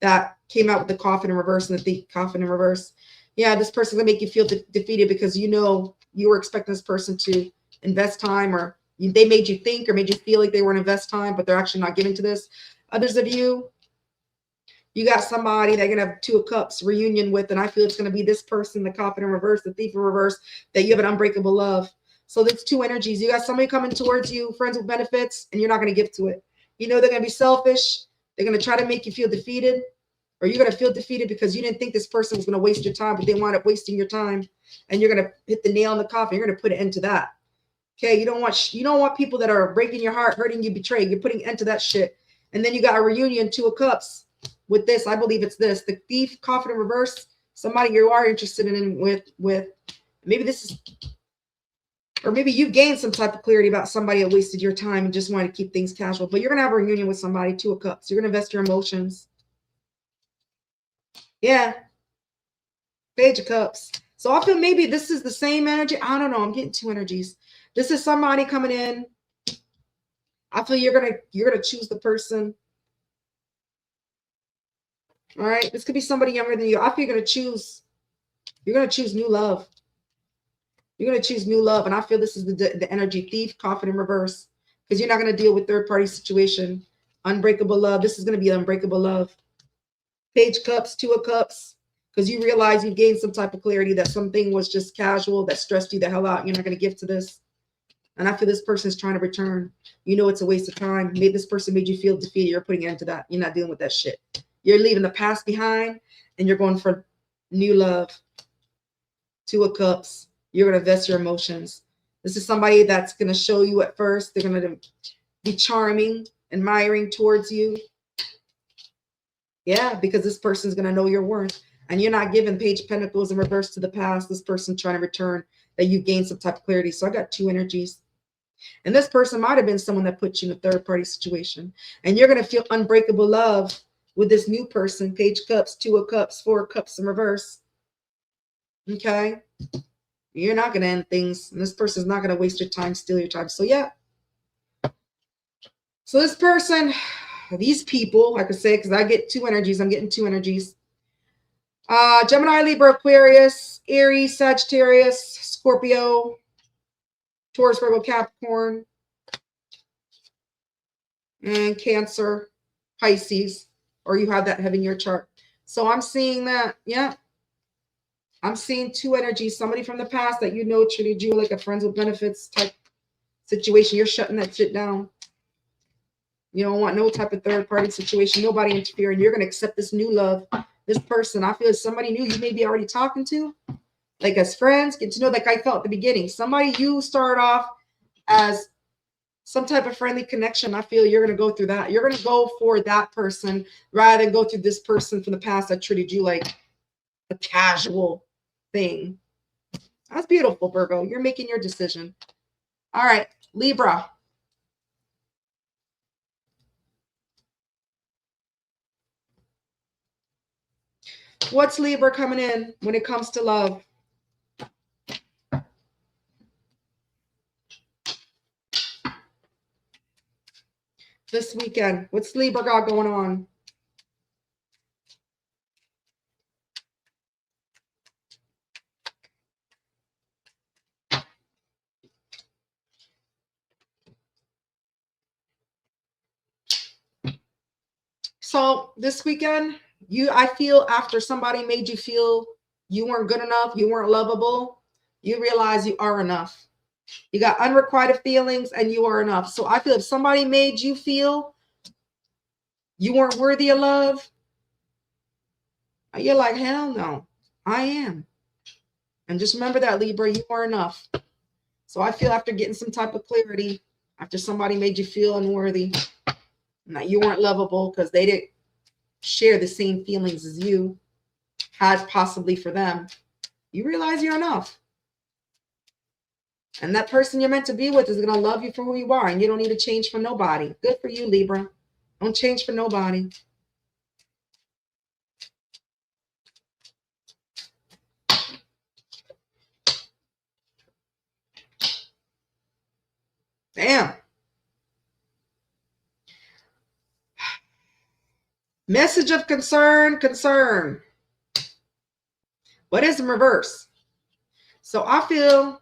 that came out with the coffin in reverse and the coffin in reverse. Yeah, this person's going to make you feel defeated because you know you were expecting this person to invest time, or they made you think or made you feel like they were going to invest time, but they're actually not giving to this. Others of you, you got somebody that you're going to have Two of Cups reunion with, and I feel it's going to be this person, the coffin in reverse, the thief in reverse, that you have an unbreakable love. So there's two energies. You got somebody coming towards you, friends with benefits, and you're not going to give to it. You know they're going to be selfish. They're going to try to make you feel defeated, or you're going to feel defeated because you didn't think this person was going to waste your time, but they wound up wasting your time, and you're going to hit the nail in the coffin. You're going to put an end to that. Okay, you don't want people that are breaking your heart, hurting you, betraying. You're putting an end to that shit. And then you got a reunion, Two of Cups. With this, I believe it's this, the thief, coffin in reverse. Somebody you are interested in with maybe this is, or maybe you gained some type of clarity about somebody that wasted your time and just wanted to keep things casual. But you're gonna have a reunion with somebody, Two of Cups. You're gonna invest your emotions. Yeah, Page of Cups. So I feel maybe this is the same energy. I don't know. I'm getting two energies. This is somebody coming in. I feel you're gonna choose the person. All right, this could be somebody younger than you. I feel you're gonna choose new love. You're gonna choose new love, and I feel this is the energy thief, coffin in reverse, because you're not gonna deal with third party situation. Unbreakable love. This is gonna be unbreakable love. Page Cups, Two of Cups, because you realize you gained some type of clarity that something was just casual that stressed you the hell out. You're not gonna give to this. And I feel this person is trying to return. You know it's a waste of time. Maybe this person made you feel defeated. You're putting an end to that. You're not dealing with that shit. You're leaving the past behind, and you're going for new love. Two of Cups. You're going to invest your emotions. This is somebody that's going to show you at first. They're going to be charming, admiring towards you. Yeah, because this person's going to know your worth. And you're not giving Page of Pentacles in reverse to the past. This person trying to return, that you gain some type of clarity. So I got two energies. And this person might have been someone that put you in a third party situation. And you're going to feel unbreakable love with this new person. Page of Cups, Two of Cups, Four of Cups in reverse. Okay. You're not going to end things. And this person's not going to waste your time, steal your time. So yeah. So this person, these people, I could say, because I get two energies. I'm getting two energies. Gemini, Libra, Aquarius, Aries, Sagittarius, Scorpio, Taurus, Virgo, Capricorn, and Cancer, Pisces, or you have that heaven in your chart. So I'm seeing that, yeah. I'm seeing two energies. Somebody from the past that you know treated you like a friends with benefits type situation. You're shutting that shit down. You don't want no type of third party situation, nobody interfering. You're going to accept this new love. This person, I feel, is somebody new you may be already talking to, like as friends, get to know, like I felt at the beginning. Somebody you start off as some type of friendly connection. I feel you're going to go through that. You're going to go for that person rather than go through this person from the past that treated you like a casual thing. That's beautiful, Virgo. You're making your decision. All right, Libra. What's Libra coming in when it comes to love? This weekend, what's Libra got going on? So this weekend, I feel after somebody made you feel you weren't good enough, you weren't lovable, you realize you are enough. You got unrequited feelings and you are enough. So I feel if somebody made you feel you weren't worthy of love, you're like, hell no, I am. And just remember that, Libra, you are enough. So I feel after getting some type of clarity, after somebody made you feel unworthy, that you weren't lovable because they didn't share the same feelings as you had possibly for them, you realize you're enough. And that person you're meant to be with is going to love you for who you are, and you don't need to change for nobody. Good for you, Libra. Don't change for nobody. Damn. Message of concern, concern. What is in reverse? So I feel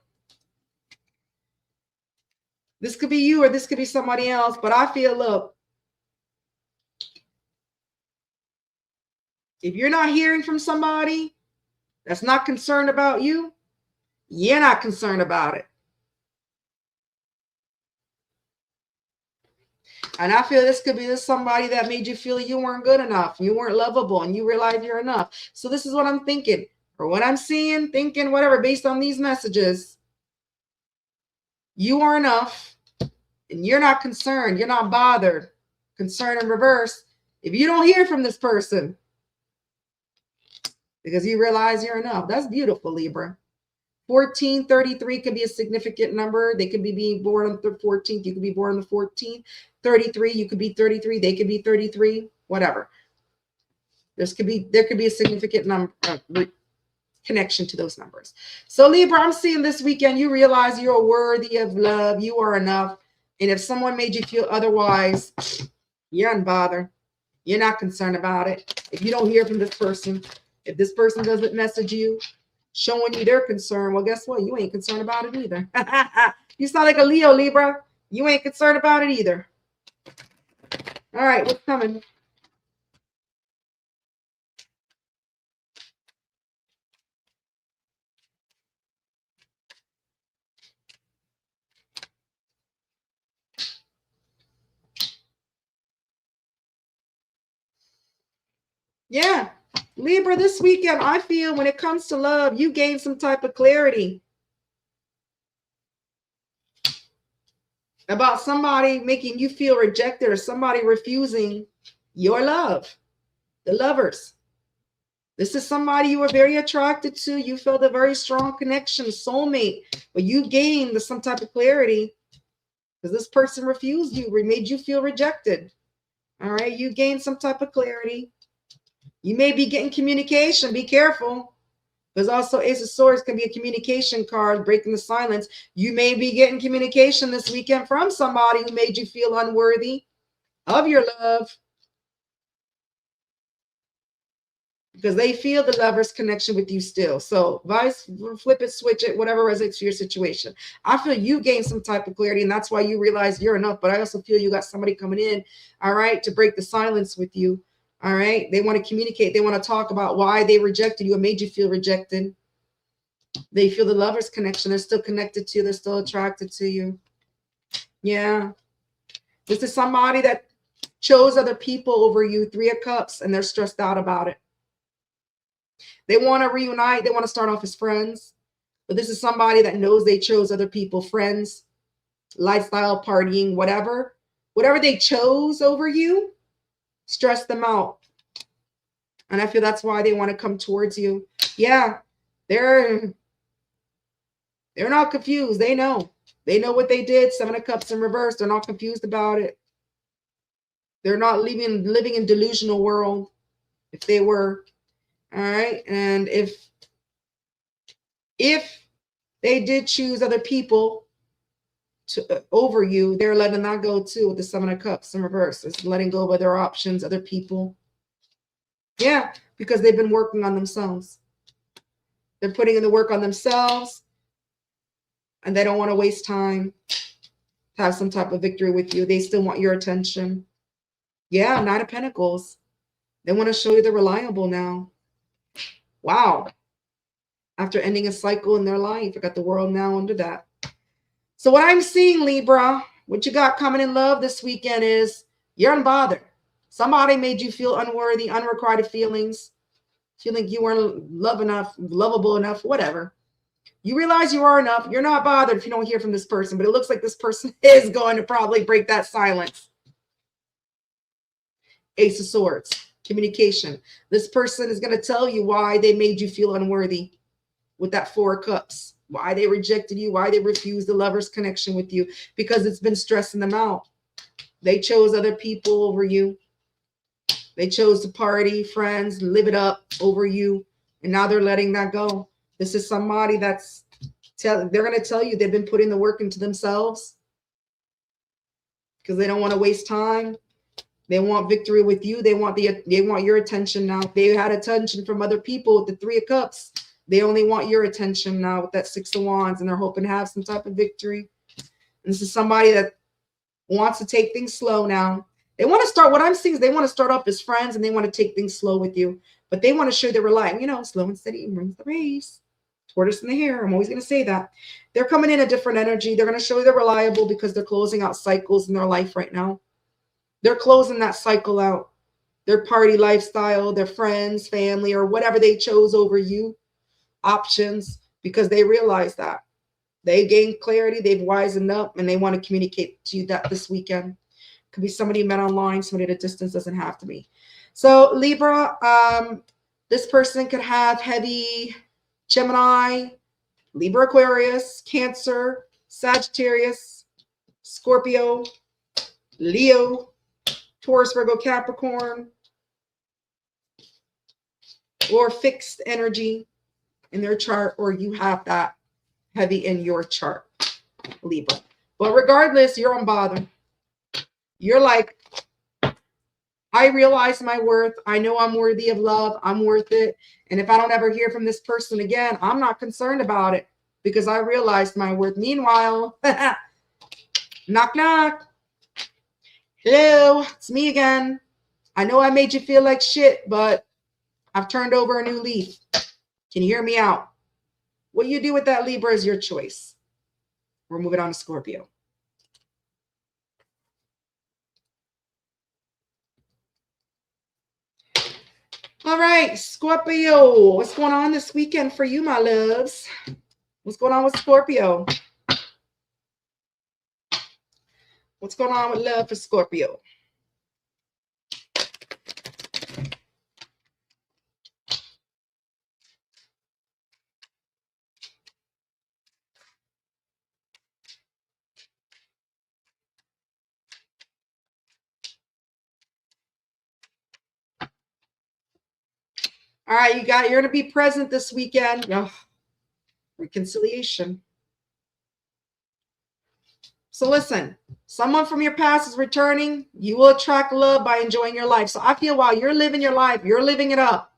this could be you or this could be somebody else, but I feel, look, if you're not hearing from somebody that's not concerned about you, you're not concerned about it. And I feel this could be somebody that made you feel you weren't good enough, you weren't lovable, and you realize you're enough. So this is what I'm thinking, or what I'm seeing, thinking, whatever, based on these messages. You are enough, and you're not concerned. You're not bothered. Concern in reverse. If you don't hear from this person, because you realize you're enough. That's beautiful, Libra. 1433 could be a significant number. They could be being born on the 14th. You could be born on the 14th. 33, you could be 33. They could be 33. Whatever. There could be a significant number connection to those numbers. So Libra, I'm seeing this weekend you realize you're worthy of love. You are enough. And if someone made you feel otherwise, you're unbothered. You're not concerned about it. If you don't hear from this person, if this person doesn't message you, showing you their concern, well, guess what? You ain't concerned about it either. You sound like a Leo, Libra. You ain't concerned about it either. All right, what's coming? Yeah, Libra, this weekend, I feel when it comes to love, you gain some type of clarity about somebody making you feel rejected or somebody refusing your love. The lovers. This is somebody you were very attracted to. You felt a very strong connection, soulmate, but you gained some type of clarity because this person refused you, made you feel rejected. All right, you gained some type of clarity. You may be getting communication. Be careful. Because also Ace of Swords can be a communication card, breaking the silence. You may be getting communication this weekend from somebody who made you feel unworthy of your love. Because they feel the lover's connection with you still. So flip it, switch it, whatever resonates to your situation. I feel you gain some type of clarity, and that's why you realize you're enough. But I also feel you got somebody coming in, all right, to break the silence with you. All right. They want to communicate. They want to talk about why they rejected you or made you feel rejected. They feel the lover's connection. They're still connected to you. They're still attracted to you. Yeah. This is somebody that chose other people over you, 3 of Cups, and they're stressed out about it. They want to reunite. They want to start off as friends. But this is somebody that knows they chose other people, friends, lifestyle, partying, whatever. Whatever they chose over you, stress them out. And I feel that's why they want to come towards you. Yeah. They're not confused. They know. They know what they did. Seven of Cups in reverse. They're not confused about it. They're not living in delusional world. If they were, all right. And if they did choose other people to over you, they're letting that go too with the Seven of Cups in reverse. It's letting go of other options, other people. Yeah, because they've been working on themselves. They're putting in the work on themselves, and they don't want to waste time to have some type of victory with you. They still want your attention. Yeah, Nine of Pentacles. They want to show you they're reliable now. Wow. After ending a cycle in their life, I got the World now under that. So what I'm seeing, Libra, what you got coming in love this weekend is you're unbothered. Somebody made you feel unworthy, unrequited feelings, feeling you weren't lovable enough, whatever. You realize you are enough. You're not bothered if you don't hear from this person, but it looks like this person is going to probably break that silence. Ace of Swords, communication. This person is going to tell you why they made you feel unworthy with that Four of Cups, why they rejected you, why they refused the lover's connection with you, because it's been stressing them out. They chose other people over you. They chose to party, friends, live it up over you, and now they're letting that go. This is somebody that's they're going to tell you they've been putting the work into themselves because they don't want to waste time. They want victory with you. They want your attention now. They had attention from other people with the Three of Cups. They only want your attention now with that Six of Wands, and they're hoping to have some type of victory. And this is somebody that wants to take things slow now. They want to start, what I'm seeing is they want to start off as friends and they want to take things slow with you, but they want to show they're reliable. You know, slow and steady brings the race. Tortoise in the hare. I'm always going to say that. They're coming in a different energy. They're going to show you they're reliable because they're closing out cycles in their life right now. They're closing that cycle out. Their party lifestyle, their friends, family, or whatever they chose over you. Options, because they realize that. They gained clarity. They've wisened up and they want to communicate to you that this weekend. Could be somebody you met online, somebody at a distance, doesn't have to be. So Libra, this person could have heavy Gemini, Libra, Aquarius, Cancer, Sagittarius, Scorpio, Leo, Taurus, Virgo, Capricorn, or fixed energy in their chart, or you have that heavy in your chart, Libra. But regardless, you're unbothered. You're like, I realize my worth. I know I'm worthy of love. I'm worth it. And if I don't ever hear from this person again, I'm not concerned about it because I realized my worth. Meanwhile, knock, knock. Hello, it's me again. I know I made you feel like shit, but I've turned over a new leaf. Can you hear me out? What you do with that, Libra, is your choice. We're moving on to Scorpio. All right, Scorpio. What's going on this weekend for you, my loves? What's going on with Scorpio? What's going on with love for Scorpio? All right, you're going to be present this weekend. Oh, reconciliation. So listen, someone from your past is returning. You will attract love by enjoying your life. So I feel while you're living your life, you're living it up.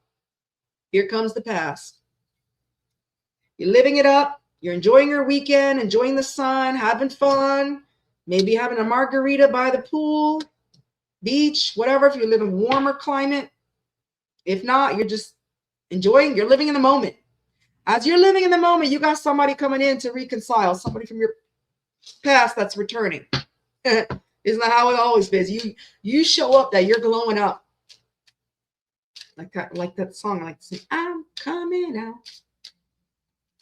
Here comes the past. You're living it up. You're enjoying your weekend, enjoying the sun, having fun, maybe having a margarita by the pool, beach, whatever, if you live in a warmer climate. If not, you're just enjoying, you're living in the moment. As you're living in the moment, you got somebody coming in to reconcile, somebody from your past that's returning. Isn't that how it always is? You show up that you're glowing up. Like that song, I like to sing, I'm coming out.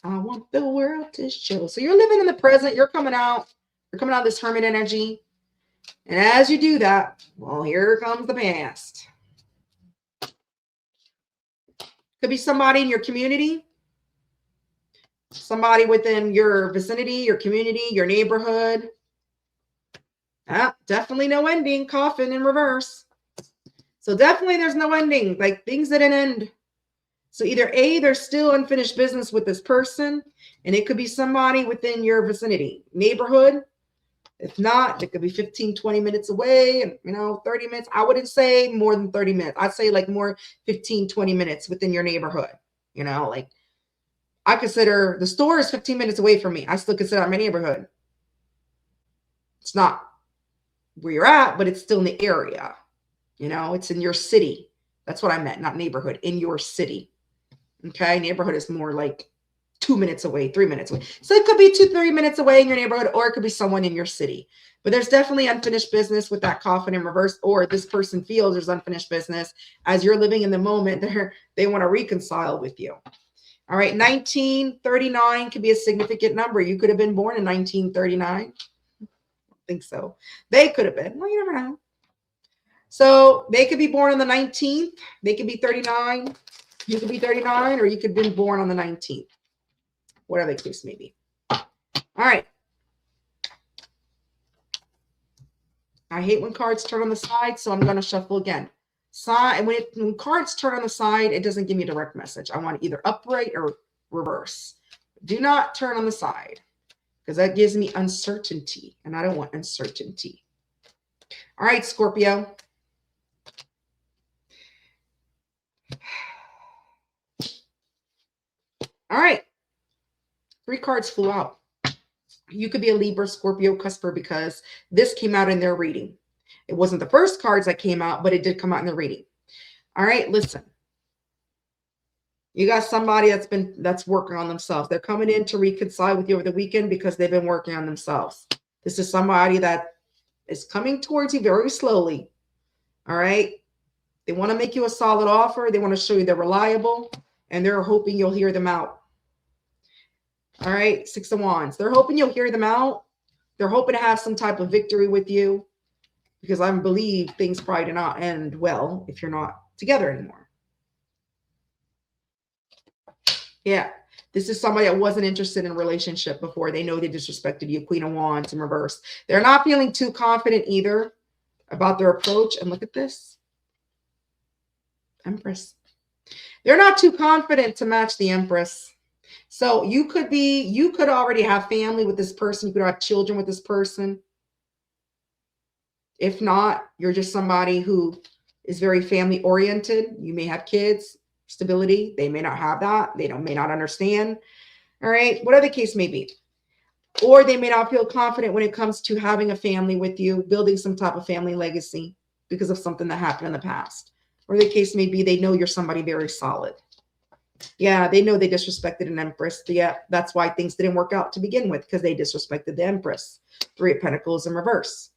I want the world to show. So you're living in the present. You're coming out. You're coming out of this hermit energy. And as you do that, well, here comes the past. Could be somebody in your community. Somebody within your vicinity, your community, your neighborhood. Definitely no ending. Coffin in reverse. So definitely there's no ending. Like things didn't end. So either A, there's still unfinished business with this person, and it could be somebody within your vicinity, neighborhood. If not, it could be 15, 20 minutes away, and 30 minutes. I wouldn't say more than 30 minutes. I'd say like more 15, 20 minutes within your neighborhood. Like I consider the store is 15 minutes away from me. I still consider it my neighborhood. It's not where you're at, but it's still in the area. It's in your city. That's what I meant, not neighborhood, in your city. Okay, neighborhood is more like 2 minutes away, 3 minutes away. So it could be 2-3 minutes away in your neighborhood, or it could be someone in your city. But there's definitely unfinished business with that coffin in reverse, or this person feels there's unfinished business as you're living in the moment. They want to reconcile with you. All right, 1939 could be a significant number. You could have been born in 1939. I think so. They could have been. Well, you never know. So they could be born on the 19th. They could be 39. You could be 39, or you could have been born on the 19th. Whatever the case may be. All right. I hate when cards turn on the side, so I'm going to shuffle again. And when cards turn on the side, it doesn't give me a direct message. I want either upright or reverse. Do not turn on the side, because that gives me uncertainty, and I don't want uncertainty. All right, Scorpio. All right. 3 cards flew out. You could be a Libra, Scorpio, Cusper, because this came out in their reading. It wasn't the first cards that came out, but it did come out in the reading. All right, listen. You got somebody that's working on themselves. They're coming in to reconcile with you over the weekend because they've been working on themselves. This is somebody that is coming towards you very slowly. All right. They want to make you a solid offer. They want to show you they're reliable, and they're hoping you'll hear them out. All right. 6 of Wands. They're hoping you'll hear them out. They're hoping to have some type of victory with you, because I believe things probably do not end well if you're not together anymore. Yeah. This is somebody that wasn't interested in a relationship before. They know they disrespected you. Queen of Wands in reverse. They're not feeling too confident either about their approach. And look at this. Empress. They're not too confident to match the Empress. So you could already have family with this person. You could have children with this person. If not, you're just somebody who is very family oriented. You may have kids, stability. They may not have that. They may not understand. All right. Whatever the case may be. Or they may not feel confident when it comes to having a family with you, building some type of family legacy because of something that happened in the past. Or the case may be they know you're somebody very solid. Yeah, they know they disrespected an Empress. Yeah, that's why things didn't work out to begin with, because they disrespected the Empress. 3 of Pentacles in reverse.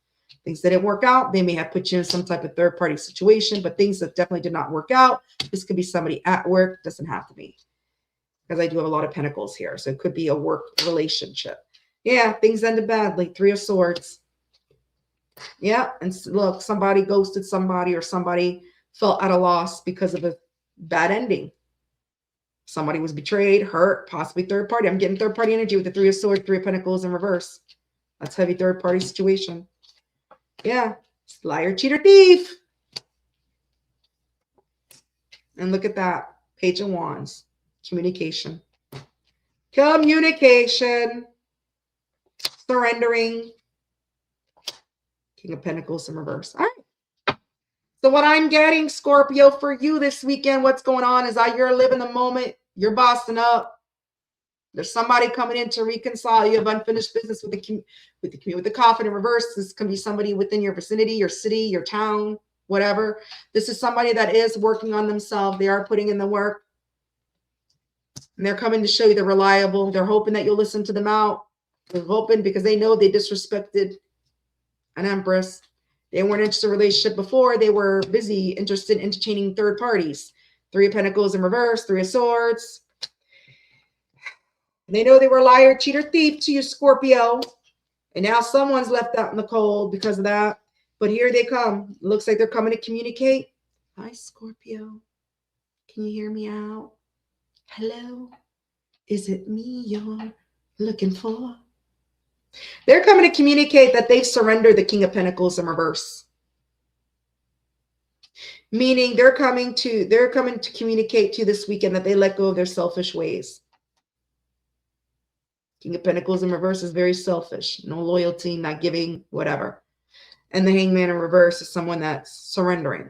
Things that didn't work out. They may have put you in some type of third-party situation, but things that definitely did not work out. This could be somebody at work. Doesn't have to be, because I do have a lot of Pentacles here. So it could be a work relationship. Yeah, things ended badly. 3 of Swords. Yeah, and look, somebody ghosted somebody, or somebody felt at a loss because of a bad ending. Somebody was betrayed, hurt, possibly third party. I'm getting third party energy with the 3 of Swords, 3 of Pentacles in reverse. That's heavy third party situation. Yeah. Liar, cheater, thief. And look at that. Page of Wands. Communication. Communication. Surrendering. King of Pentacles in reverse. All right. So what I'm getting, Scorpio, for you this weekend, what's going on is that you're living the moment. You're bossing up. There's somebody coming in to reconcile. You have unfinished business with the coffin in reverse. This can be somebody within your vicinity, your city, your town, whatever. This is somebody that is working on themselves. They are putting in the work. And they're coming to show you they're reliable. They're hoping that you'll listen to them out. They're hoping because they know they disrespected an Empress. They weren't interested in a relationship before. They were busy, interested in entertaining third parties. 3 of Pentacles in reverse, 3 of Swords. They know they were a liar, cheater, thief to you, Scorpio. And now someone's left out in the cold because of that. But here they come. Looks like they're coming to communicate. Hi, Scorpio. Can you hear me out? Hello? Is it me you're looking for? They're coming to communicate that they've surrendered the King of Pentacles in reverse. Meaning they're coming to communicate to you this weekend that they let go of their selfish ways. King of Pentacles in reverse is very selfish. No loyalty, not giving, whatever. And the Hangman in reverse is someone that's surrendering.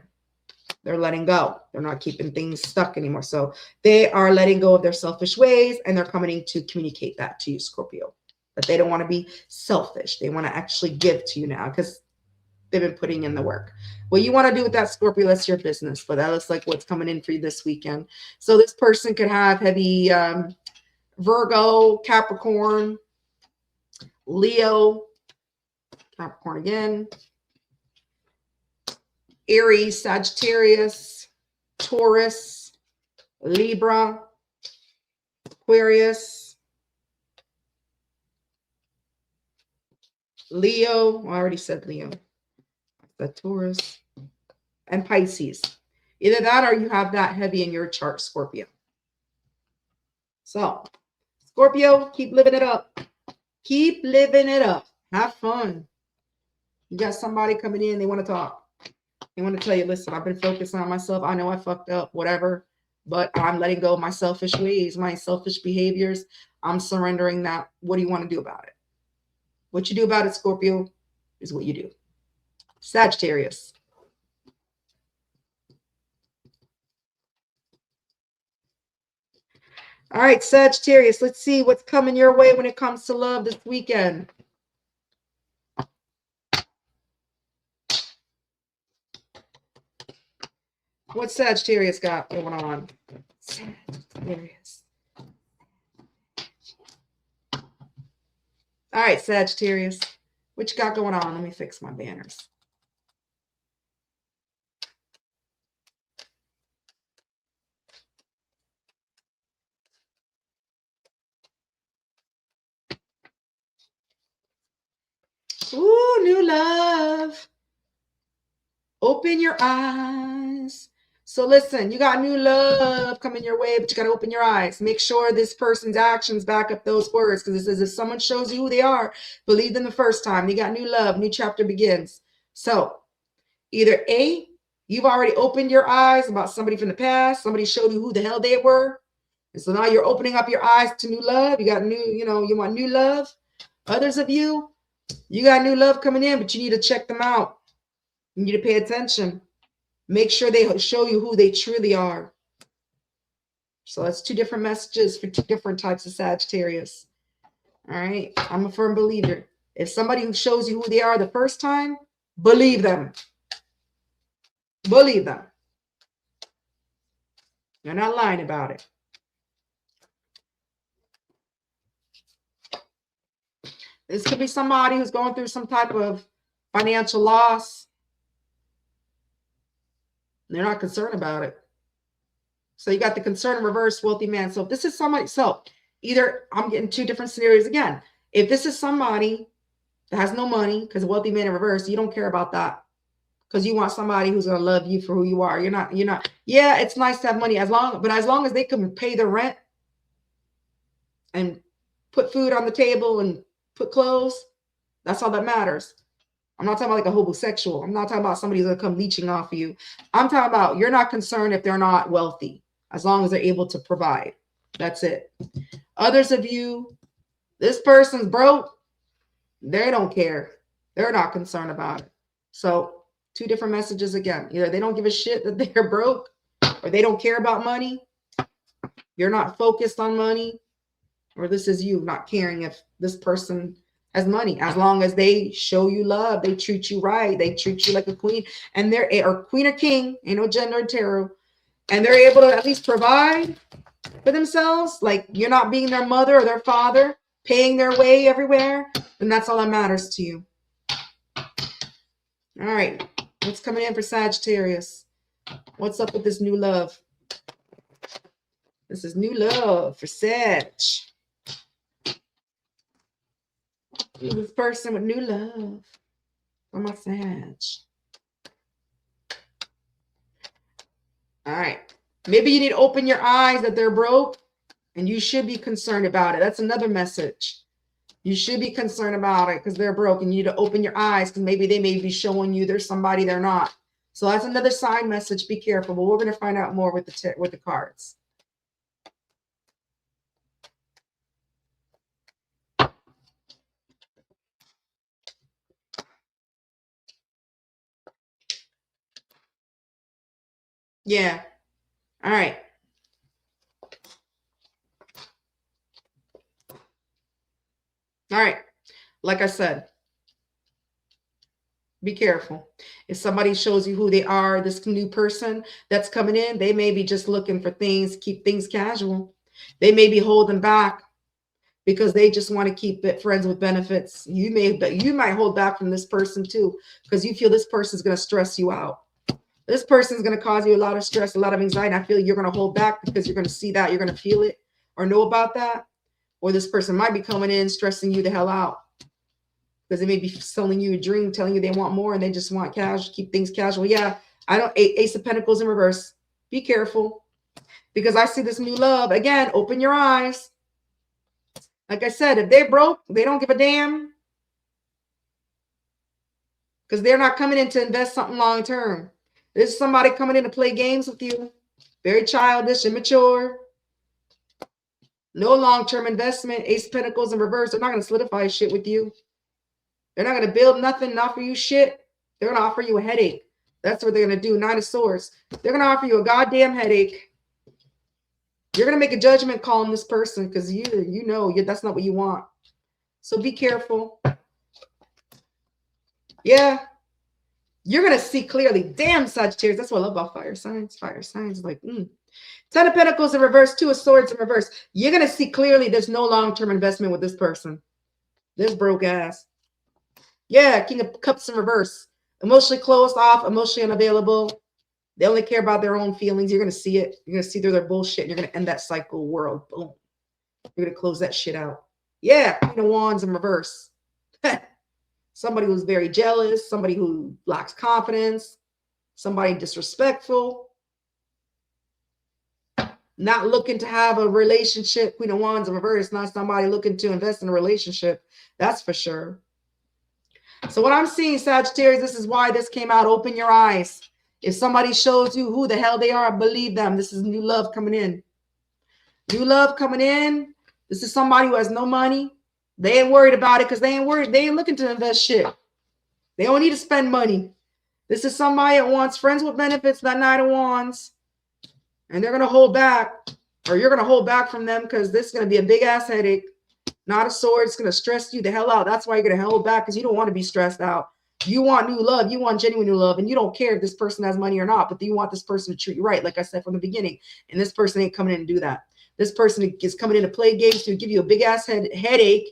They're letting go. They're not keeping things stuck anymore. So they are letting go of their selfish ways, and they're coming to communicate that to you, Scorpio. But they don't want to be selfish. They want to actually give to you now because they've been putting in the work. What you want to do with that, Scorpio, that's your business. But that looks like what's coming in for you this weekend. So this person could have heavy Virgo, Capricorn, Leo, Capricorn again, Aries, Sagittarius, Taurus, Libra, Aquarius, Leo. I already said Leo. The Taurus, and Pisces. Either that or you have that heavy in your chart, Scorpio. So, Scorpio, keep living it up. Keep living it up. Have fun. You got somebody coming in, they want to talk. They want to tell you, listen, I've been focusing on myself. I know I fucked up, whatever, but I'm letting go of my selfish ways, my selfish behaviors. I'm surrendering that. What do you want to do about it? What you do about it, Scorpio, is what you do. Sagittarius. All right, Sagittarius, let's see what's coming your way when it comes to love this weekend. What Sagittarius got going on? Sagittarius. All right, Sagittarius, what you got going on? Let me fix my banners. Ooh, new love. Open your eyes. So listen, you got new love coming your way, but you got to open your eyes. Make sure this person's actions back up those words, because it says if someone shows you who they are, believe them the first time. You got new love, new chapter begins. So either A, you've already opened your eyes about somebody from the past. Somebody showed you who the hell they were. And so now you're opening up your eyes to new love. You got new, you want new love. Others of you, you got new love coming in, but you need to check them out. You need to pay attention. Make sure they show you who they truly are. So that's two different messages for two different types of Sagittarius. All right. I'm a firm believer. If somebody who shows you who they are the first time, believe them. Believe them. They're not lying about it. This could be somebody who's going through some type of financial loss. They're not concerned about it. So you got the concern in reverse, wealthy man. So if this is somebody, so either I'm getting two different scenarios again. If this is somebody that has no money, because wealthy man in reverse, you don't care about that. Because you want somebody who's going to love you for who you are. You're not, yeah, it's nice to have money as long as they can pay their rent and put food on the table and put clothes, that's all that matters. I'm not talking about like a homosexual. I'm not talking about somebody who's going to come leeching off of you. I'm talking about you're not concerned if they're not wealthy, as long as they're able to provide. That's it. Others of you, this person's broke. They don't care. They're not concerned about it. So two different messages again. Either they don't give a shit that they're broke, or they don't care about money. You're not focused on money, or this is you not caring if this person has money. As long as they show you love, they treat you right, they treat you like a queen, and they're or queen or king, ain't no gender in tarot, and they're able to at least provide for themselves, like you're not being their mother or their father, paying their way everywhere, then that's all that matters to you. All right, what's coming in for Sagittarius? What's up with this new love? This is new love for Sag. This person with new love for my Sag. All right. Maybe you need to open your eyes that they're broke And you should be concerned about it. That's another message. You should be concerned about it because they're broke and you need to open your eyes because maybe they may be showing you there's somebody they're not. So that's another sign message. Be careful. But we're going to find out more with the cards. Yeah. All right. All right. Like I said, be careful. If somebody shows you who they are, this new person that's coming in, they may be just looking for things, keep things casual. They may be holding back because they just want to keep it friends with benefits. You might hold back from this person too because you feel this person is going to stress you out. This person is going to cause you a lot of stress, a lot of anxiety. I feel you're going to hold back because you're going to see that, you're going to feel it or know about that. Or this person might be coming in stressing you the hell out because they may be selling you a dream, telling you they want more and they just want cash, keep things casual. Yeah, I don't. Ace of Pentacles in reverse. Be careful because I see this new love. Again, open your eyes. Like I said, if they're broke, they don't give a damn because they're not coming in to invest something long term. There's somebody coming in to play games with you. Very childish, immature. No long-term investment. Ace of Pentacles in reverse. They're not going to solidify shit with you. They're not going to build nothing and offer you shit. They're going to offer you a headache. That's what they're going to do. Nine of Swords. They're going to offer you a goddamn headache. You're going to make a judgment call on this person because you know that's not what you want. So be careful. Yeah. You're going to see clearly. Damn, Sagittarius. That's what I love about fire signs. Fire signs. Like, Ten of Pentacles in reverse. Two of Swords in reverse. You're going to see clearly there's no long-term investment with this person. This broke ass. Yeah, King of Cups in reverse. Emotionally closed off, emotionally unavailable. They only care about their own feelings. You're going to see it. You're going to see through their bullshit. And you're going to end that cycle world. Boom. You're going to close that shit out. Yeah, Queen of Wands in reverse. Somebody who's very jealous. Somebody who lacks confidence. Somebody disrespectful. Not looking to have a relationship. Queen of Wands in reverse. Not somebody looking to invest in a relationship. That's for sure. So what I'm seeing, Sagittarius, this is why this came out. Open your eyes. If somebody shows you who the hell they are, believe them. This is new love coming in. New love coming in. This is somebody who has no money. They ain't worried about it because they ain't worried. They ain't looking to invest shit. They don't need to spend money. This is somebody that wants friends with benefits, that Knight of Wands. And they're going to hold back. Or you're going to hold back from them because this is going to be a big ass headache. Not a sword. It's going to stress you the hell out. That's why you're going to hold back because you don't want to be stressed out. You want new love. You want genuine new love. And you don't care if this person has money or not, but you want this person to treat you right, like I said from the beginning. And this person ain't coming in to do that. This person is coming in to play games to give you a big ass headache.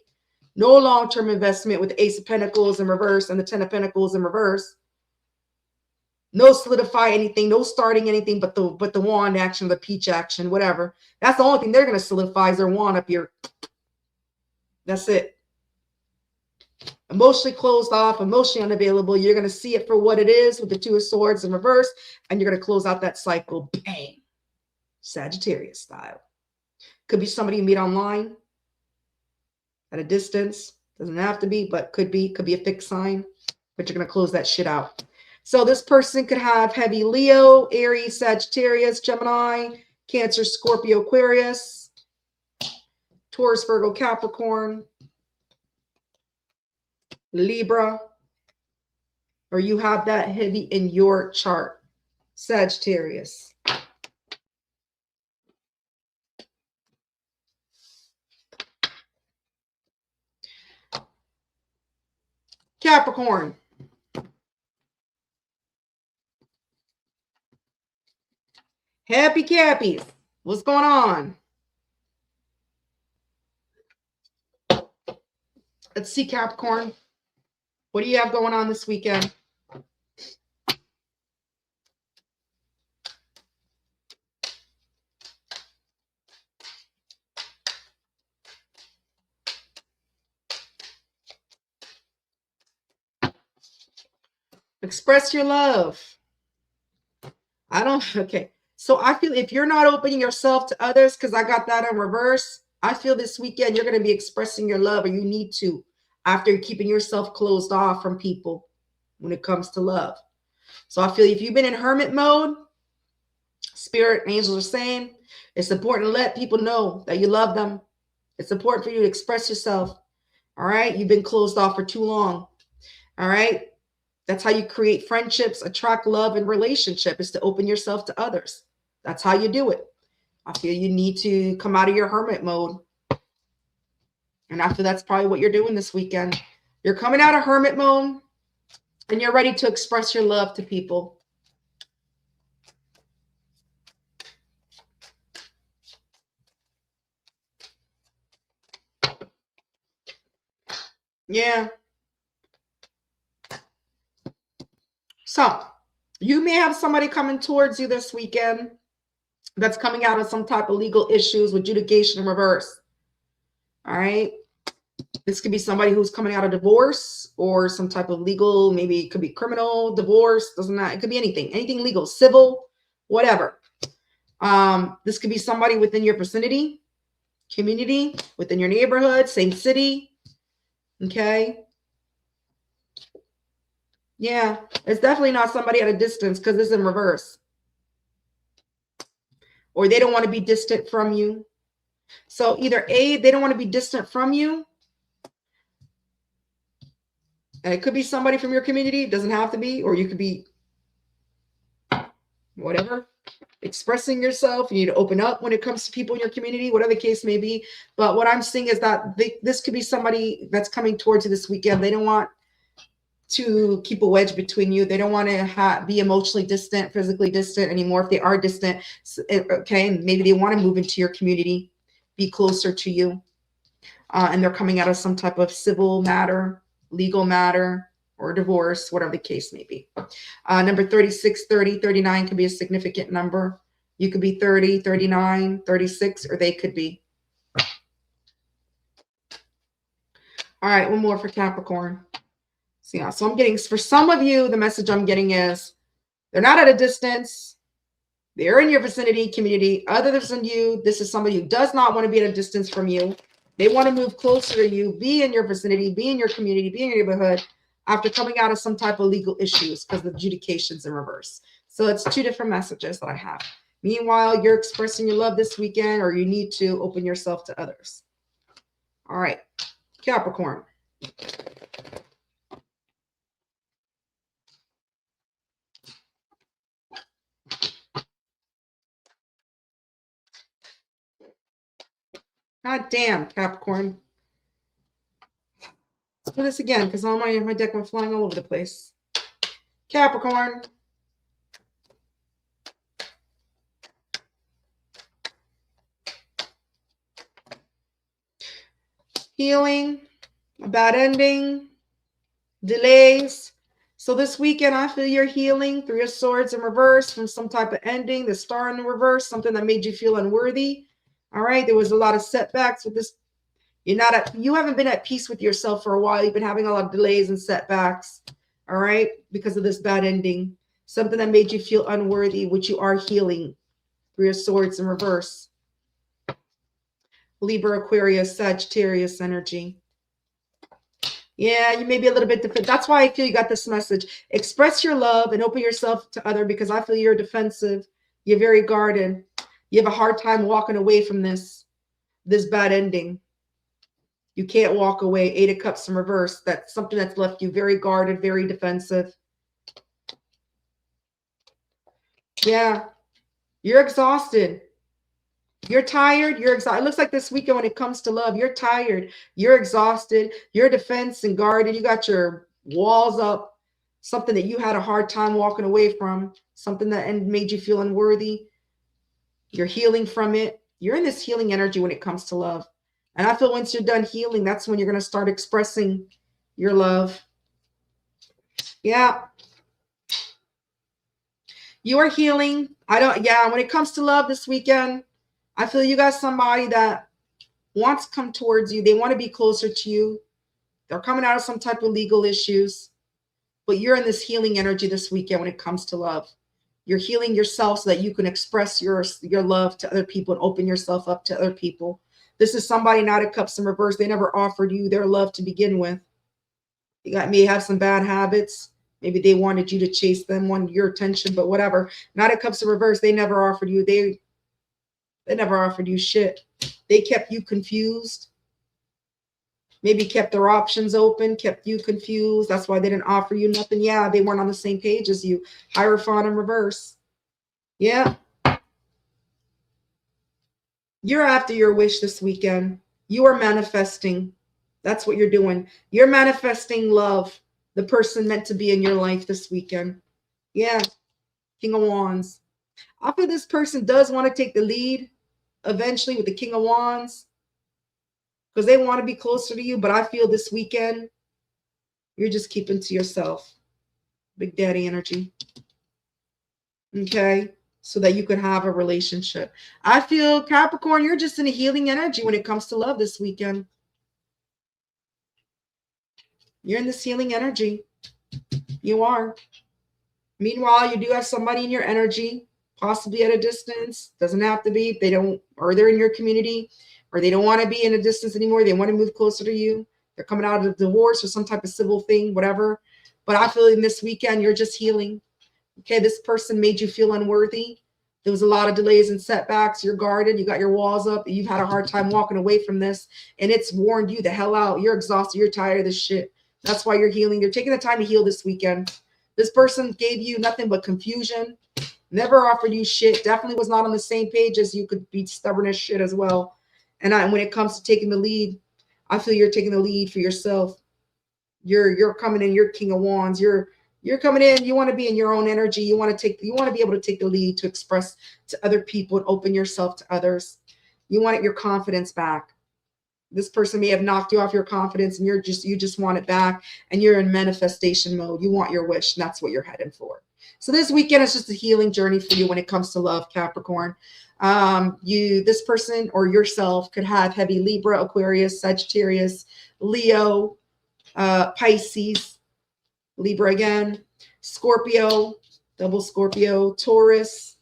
No long-term investment with the Ace of Pentacles in reverse and the Ten of Pentacles in reverse. No solidify anything, no starting anything but the wand action, the peach action, whatever. That's the only thing they're going to solidify is their wand up here. That's it. Emotionally closed off, emotionally unavailable. You're going to see it for what it is with the Two of Swords in reverse, and you're going to close out that cycle. Bang. Sagittarius style. Could be somebody you meet online at a distance. Doesn't have to be, but could be. Could be a fixed sign, but you're going to close that shit out. So this person could have heavy Leo, Aries, Sagittarius, Gemini, Cancer, Scorpio, Aquarius, Taurus, Virgo, Capricorn, Libra, or you have that heavy in your chart, Sagittarius. Capricorn. Happy Cappies. What's going on? Let's see, Capricorn. What do you have going on this weekend? Express your love. Okay. So I feel if you're not opening yourself to others, because I got that in reverse, I feel this weekend you're going to be expressing your love, or you need to, after keeping yourself closed off from people when it comes to love. So I feel if you've been in hermit mode, spirit and angels are saying it's important to let people know that you love them. It's important for you to express yourself. All right. You've been closed off for too long. All right. That's how you create friendships, attract love, and relationship, is to open yourself to others. That's how you do it. I feel you need to come out of your hermit mode. And I feel that's probably what you're doing this weekend. You're coming out of hermit mode and you're ready to express your love to people. Yeah. So you may have somebody coming towards you this weekend that's coming out of some type of legal issues with adjudication in reverse. All right. This could be somebody who's coming out of divorce or some type of legal, maybe it could be criminal, divorce, doesn't matter. It could be anything legal, civil, whatever. This could be somebody within your vicinity, community, within your neighborhood, same city. Okay. Yeah, it's definitely not somebody at a distance, because it's in reverse. Or they don't want to be distant from you. So either A, they don't want to be distant from you. And it could be somebody from your community. It doesn't have to be. Or you could be whatever, expressing yourself. You need to open up when it comes to people in your community, whatever the case may be. But what I'm seeing is that this could be somebody that's coming towards you this weekend. They don't want to keep a wedge between you. They don't want to be emotionally distant, physically distant anymore. If they are distant, okay, maybe they want to move into your community, be closer to you. And they're coming out of some type of civil matter, legal matter, or divorce, whatever the case may be. Number 36, 30, 39 could be a significant number. You could be 30, 39, 36, or they could be. All right, one more for Capricorn. So, yeah, so I'm getting, for some of you, the message I'm getting is they're not at a distance. They're in your vicinity, community. Other than you, this is somebody who does not want to be at a distance from you. They want to move closer to you, be in your vicinity, be in your community, be in your neighborhood, after coming out of some type of legal issues because the adjudication's in reverse. So it's two different messages that I have. Meanwhile, you're expressing your love this weekend, or you need to open yourself to others. All right, Capricorn. God damn, Capricorn. Let's do this again, because all my deck went flying all over the place. Capricorn. Healing, a bad ending, delays. So this weekend, I feel you're healing. Three of Swords in reverse from some type of ending. The Star in the reverse, something that made you feel unworthy. All right, there was a lot of setbacks with this. You haven't been at peace with yourself for a while. You've been having a lot of delays and setbacks. All right, because of this bad ending. Something that made you feel unworthy, which you are healing. Three of Swords in reverse. Libra, Aquarius, Sagittarius energy. Yeah, you may be a little bit defensive. That's why I feel you got this message. Express your love and open yourself to other, because I feel you're defensive. You're very guarded. You have a hard time walking away from this bad ending. You can't walk away. 8 of Cups in reverse. That's something that's left you very guarded, very defensive. Yeah, you're exhausted. You're tired. You're exhausted. It looks like this weekend when it comes to love, you're tired. You're exhausted. You're defense and guarded. You got your walls up. Something that you had a hard time walking away from. Something that made you feel unworthy. You're healing from it. You're in this healing energy when it comes to love. And I feel once you're done healing, that's when you're going to start expressing your love. Yeah. You are healing. When it comes to love this weekend, I feel you got somebody that wants to come towards you. They want to be closer to you. They're coming out of some type of legal issues, but you're in this healing energy this weekend when it comes to love. You're healing yourself so that you can express your love to other people and open yourself up to other people. This is somebody, Knight of Cups in reverse. They never offered you their love to begin with. You got may have some bad habits. Maybe they wanted you to chase them, wanted your attention, but whatever. Knight of Cups in reverse. They never offered you. They never offered you shit. They kept you confused. Maybe kept their options open, kept you confused. That's why they didn't offer you nothing. Yeah, they weren't on the same page as you. Hierophant in reverse. Yeah. You're after your wish this weekend. You are manifesting. That's what you're doing. You're manifesting love, the person meant to be in your life this weekend. Yeah. King of Wands. I feel this person does want to take the lead eventually with the King of Wands because they want to be closer to you. But I feel this weekend, you're just keeping to yourself. Big Daddy energy. Okay. So that you could have a relationship. I feel Capricorn, you're just in a healing energy when it comes to love this weekend. You're in this healing energy. You are. Meanwhile, you do have somebody in your energy, possibly at a distance. Doesn't have to be. They don't, or they're in your community, or they don't want to be in a distance anymore. They want to move closer to you. They're coming out of a divorce or some type of civil thing, whatever. But I feel in this weekend, you're just healing. Okay, this person made you feel unworthy. There was a lot of delays and setbacks. You're guarded. You got your walls up. You've had a hard time walking away from this. And it's worn you the hell out. You're exhausted. You're tired of this shit. That's why you're healing. You're taking the time to heal this weekend. This person gave you nothing but confusion. Never offered you shit. Definitely was not on the same page as you. Could be stubborn as shit as well. And when it comes to taking the lead, I feel you're taking the lead for yourself. You're coming in. You're King of Wands. You're coming in. You want to be in your own energy. You want to be able to take the lead to express to other people and open yourself to others. You want your confidence back. This person may have knocked you off your confidence and you just want it back, and you're in manifestation mode. You want your wish, and that's what you're heading for. So this weekend is just a healing journey for you when it comes to love, Capricorn. This person or yourself could have heavy Libra, Aquarius, Sagittarius, Leo, Pisces, Libra again, Scorpio, double Scorpio, Taurus,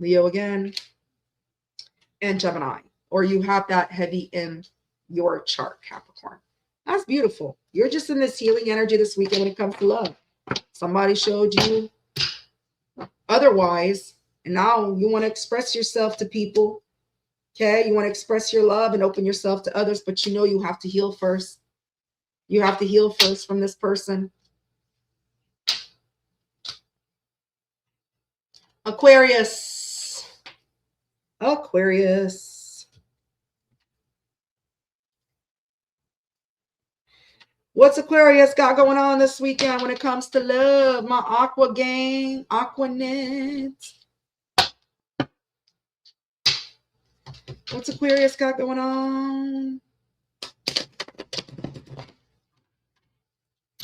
Leo again, and Gemini. Or you have that heavy in your chart, Capricorn. That's beautiful. You're just in this healing energy this weekend when it comes to love. Somebody showed you otherwise, and now you want to express yourself to people. Okay, you want to express your love and open yourself to others, but you know you have to heal first. You have to heal first from this person. Aquarius. Aquarius. What's Aquarius got going on this weekend when it comes to love? My Aqua gang, Aquanet. What's Aquarius got going on?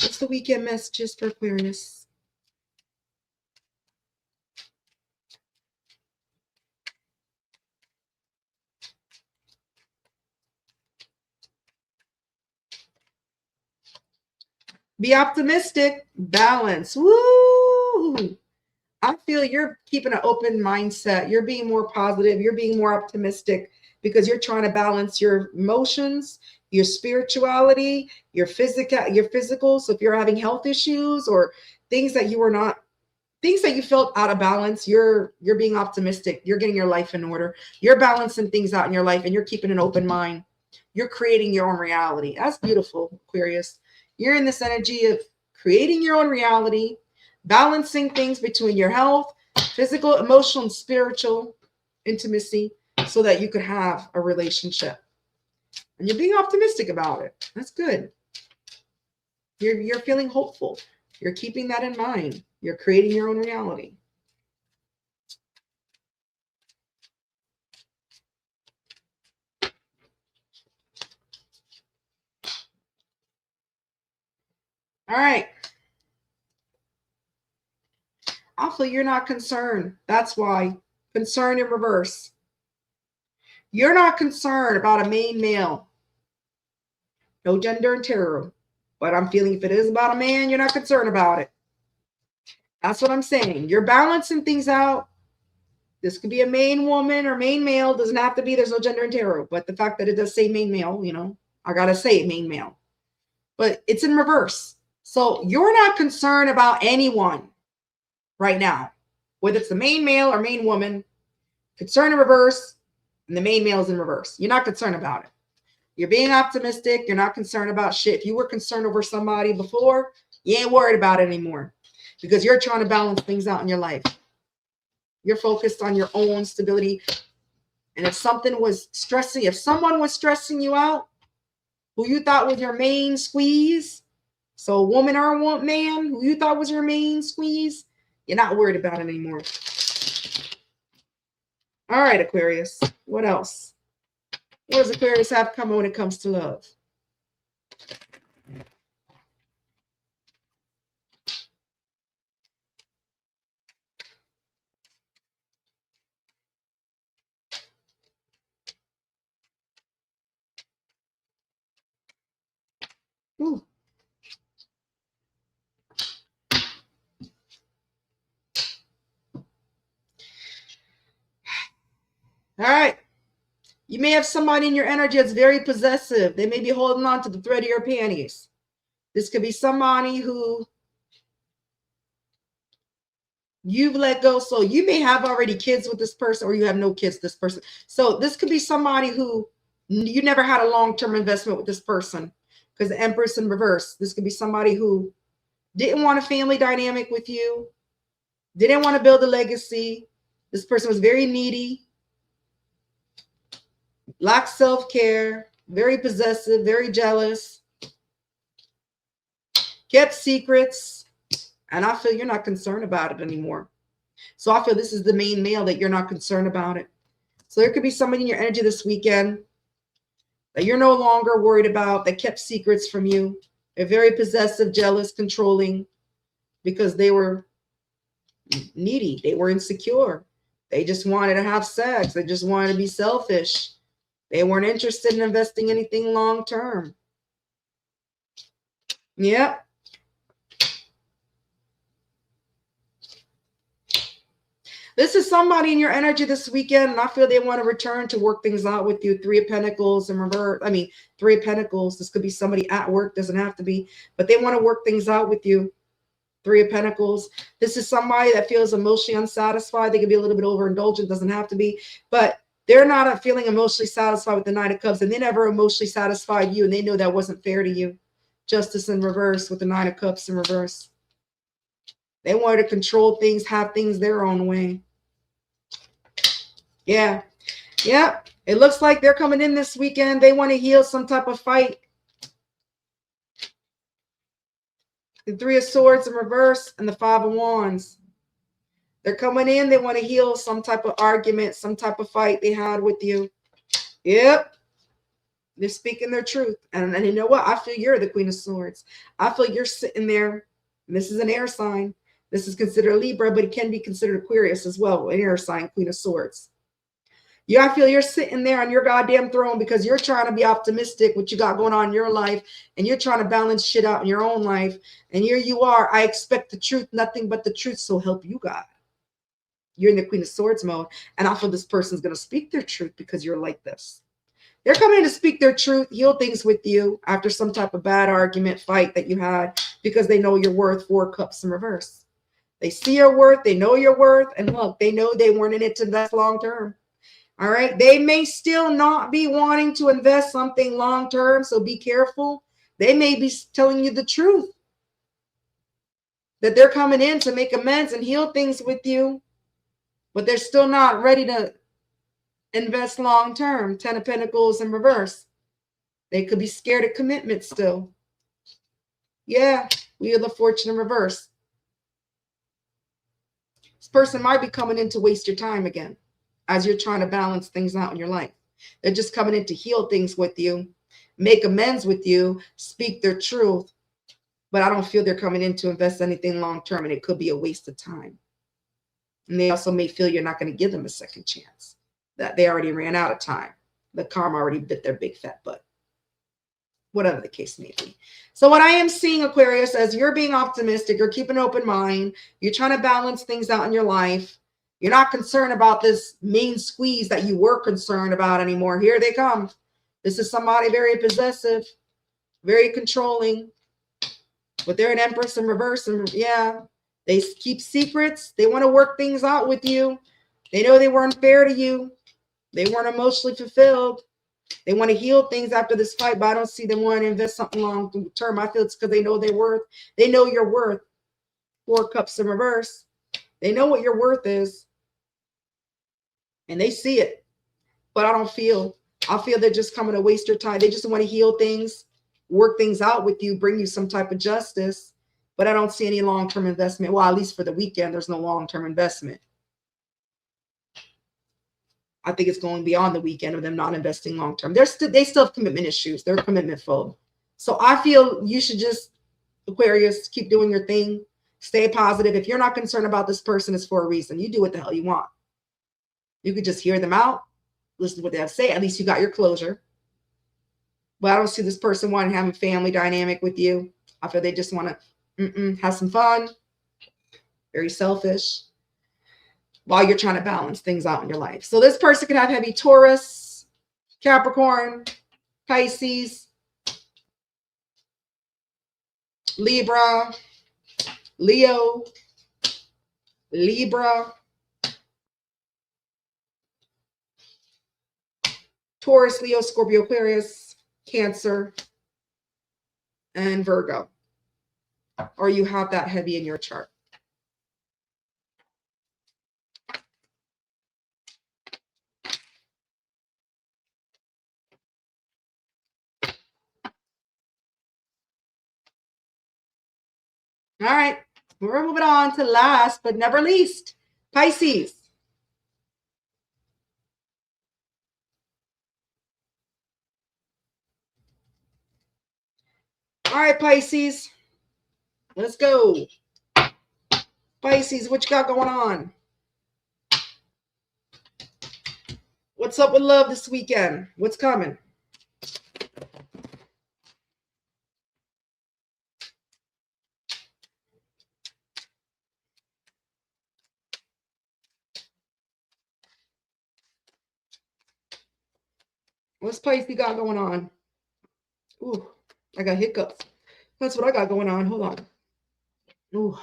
What's the weekend messages for Aquarius? Be optimistic. Balance. Woo! I feel you're keeping an open mindset. You're being more positive. You're being more optimistic because you're trying to balance your emotions, your spirituality, your physical. So if you're having health issues or things that you felt out of balance, you're being optimistic. You're getting your life in order. You're balancing things out in your life and you're keeping an open mind. You're creating your own reality. That's beautiful, Aquarius. You're in this energy of creating your own reality, balancing things between your health, physical, emotional, and spiritual intimacy so that you could have a relationship. And you're being optimistic about it. That's good. You're feeling hopeful. You're keeping that in mind. You're creating your own reality. All right. Awfully, you're not concerned. That's why. Concerned in reverse. You're not concerned about a main male. No gender and tarot. But I'm feeling if it is about a man, you're not concerned about it. That's what I'm saying. You're balancing things out. This could be a main woman or main male. Doesn't have to be. There's no gender in tarot. But the fact that it does say main male, you know, I got to say main male. But it's in reverse. So you're not concerned about anyone right now, whether it's the main male or main woman. Concern in reverse, and the main male is in reverse. You're not concerned about it. You're being optimistic. You're not concerned about shit. If you were concerned over somebody before, you ain't worried about it anymore because you're trying to balance things out in your life. You're focused on your own stability. And if someone was stressing you out, who you thought was your main squeeze, so a woman or a man who you thought was your main squeeze, you're not worried about it anymore. All right, Aquarius. What else? What does Aquarius have coming when it comes to love? Ooh. All right. You may have somebody in your energy that's very possessive. They may be holding on to the thread of your panties. This could be somebody who you've let go. So you may have already kids with this person or you have no kids with this person. So this could be somebody who you never had a long-term investment with this person because the Empress in reverse. This could be somebody who didn't want a family dynamic with you, didn't want to build a legacy. This person was very needy, lacked self-care, very possessive, very jealous, kept secrets, and I feel you're not concerned about it anymore. So I feel this is the main male that you're not concerned about it. So there could be somebody in your energy this weekend that you're no longer worried about, that kept secrets from you. They're very possessive, jealous, controlling because they were needy. They were insecure. They just wanted to have sex. They just wanted to be selfish. They weren't interested in investing anything long term. Yep. This is somebody in your energy this weekend, and I feel they want to return to work things out with you. Three of Pentacles and revert. I mean, Three of Pentacles. This could be somebody at work, doesn't have to be, but they want to work things out with you. Three of Pentacles. This is somebody that feels emotionally unsatisfied. They could be a little bit overindulgent, doesn't have to be, but they're not feeling emotionally satisfied with the Nine of Cups, and they never emotionally satisfied you, and they know that wasn't fair to you. Justice in reverse with the Nine of Cups in reverse. They wanted to control things, have things their own way. Yeah. Yeah. It looks like they're coming in this weekend. They want to heal some type of fight. The Three of Swords in reverse and the Five of Wands. They're coming in. They want to heal some type of argument, some type of fight they had with you. Yep. They're speaking their truth. And you know what? I feel you're the Queen of Swords. I feel you're sitting there. This is an air sign. This is considered a Libra, but it can be considered Aquarius as well. An air sign, Queen of Swords. Yeah, I feel you're sitting there on your goddamn throne because you're trying to be optimistic what you got going on in your life, and you're trying to balance shit out in your own life. And here you are. I expect the truth, nothing but the truth. So help you, God. You're in the Queen of Swords mode, and I feel this person's going to speak their truth because you're like this. They're coming to speak their truth, heal things with you after some type of bad argument, fight that you had, because they know your worth. Four Cups in reverse. They see your worth. They know your worth. And look, they know they weren't in it to invest long term. All right. They may still not be wanting to invest something long term. So be careful. They may be telling you the truth, that they're coming in to make amends and heal things with you, but they're still not ready to invest long term. Ten of Pentacles in reverse. They could be scared of commitment still. Yeah. Wheel of Fortune in reverse. This person might be coming in to waste your time again as you're trying to balance things out in your life. They're just coming in to heal things with you, make amends with you, speak their truth. But I don't feel they're coming in to invest anything long term, and it could be a waste of time. And they also may feel you're not going to give them a second chance, that they already ran out of time. The karma already bit their big fat butt. whatever the case may be. So what I am seeing, Aquarius, as you're being optimistic, you're keeping an open mind, you're trying to balance things out in your life. You're not concerned about this main squeeze that you were concerned about anymore. Here they come. This is somebody very possessive, very controlling, but they're an Empress in reverse. And yeah, they keep secrets. They want to work things out with you. They know they weren't fair to you. They weren't emotionally fulfilled. They want to heal things after this fight, but I don't see them wanting to invest something long term. I feel it's because they know their worth. They know your worth. 4 cups in reverse. They know what your worth is. And they see it. But I feel they're just coming to waste your time. They just want to heal things, work things out with you, bring you some type of justice. But I don't see any long-term investment. Well, at least for the weekend, there's no long-term investment. I think it's going beyond the weekend of them not investing long-term. They still have commitment issues. They're commitment full. So I feel you should just, Aquarius, keep doing your thing. Stay positive. If you're not concerned about this person, it's for a reason. You do what the hell you want. You could just hear them out, listen to what they have to say. At least you got your closure. But I don't see this person wanting to have a family dynamic with you. I feel they just want to have some fun. Very selfish. While you're trying to balance things out in your life. So this person could have heavy Taurus, Capricorn, Pisces, Libra, Leo, Libra, Taurus, Leo, Scorpio, Aquarius, Cancer, and Virgo. Or you have that heavy in your chart. All right, we're moving on to last but never least, Pisces. All right, Pisces, let's go. Pisces, what you got going on? What's up with love this weekend? What's coming? What's Pisces got going on? Ooh, I got hiccups. That's what I got going on. Hold on. Ooh.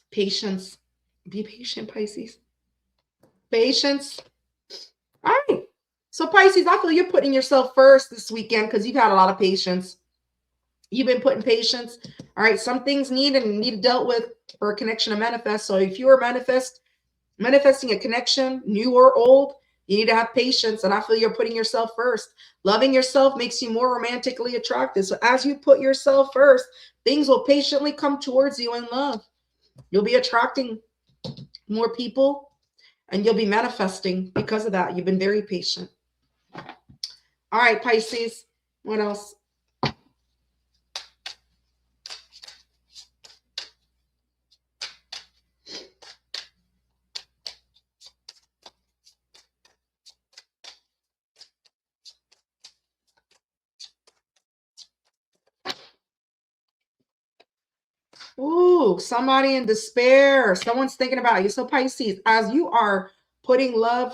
Patience. Be patient, Pisces. Patience. All right. So Pisces, I feel you're putting yourself first this weekend because you've had a lot of patience. You've been putting patience. All right. Some things need dealt with for a connection to manifest. So if you are manifesting a connection, new or old, you need to have patience. And I feel you're putting yourself first. Loving yourself makes you more romantically attractive. So as you put yourself first, things will patiently come towards you in love. You'll be attracting more people and you'll be manifesting because of that. You've been very patient. All right, Pisces. What else? Ooh, somebody in despair. Someone's thinking about you. So Pisces, as you are putting love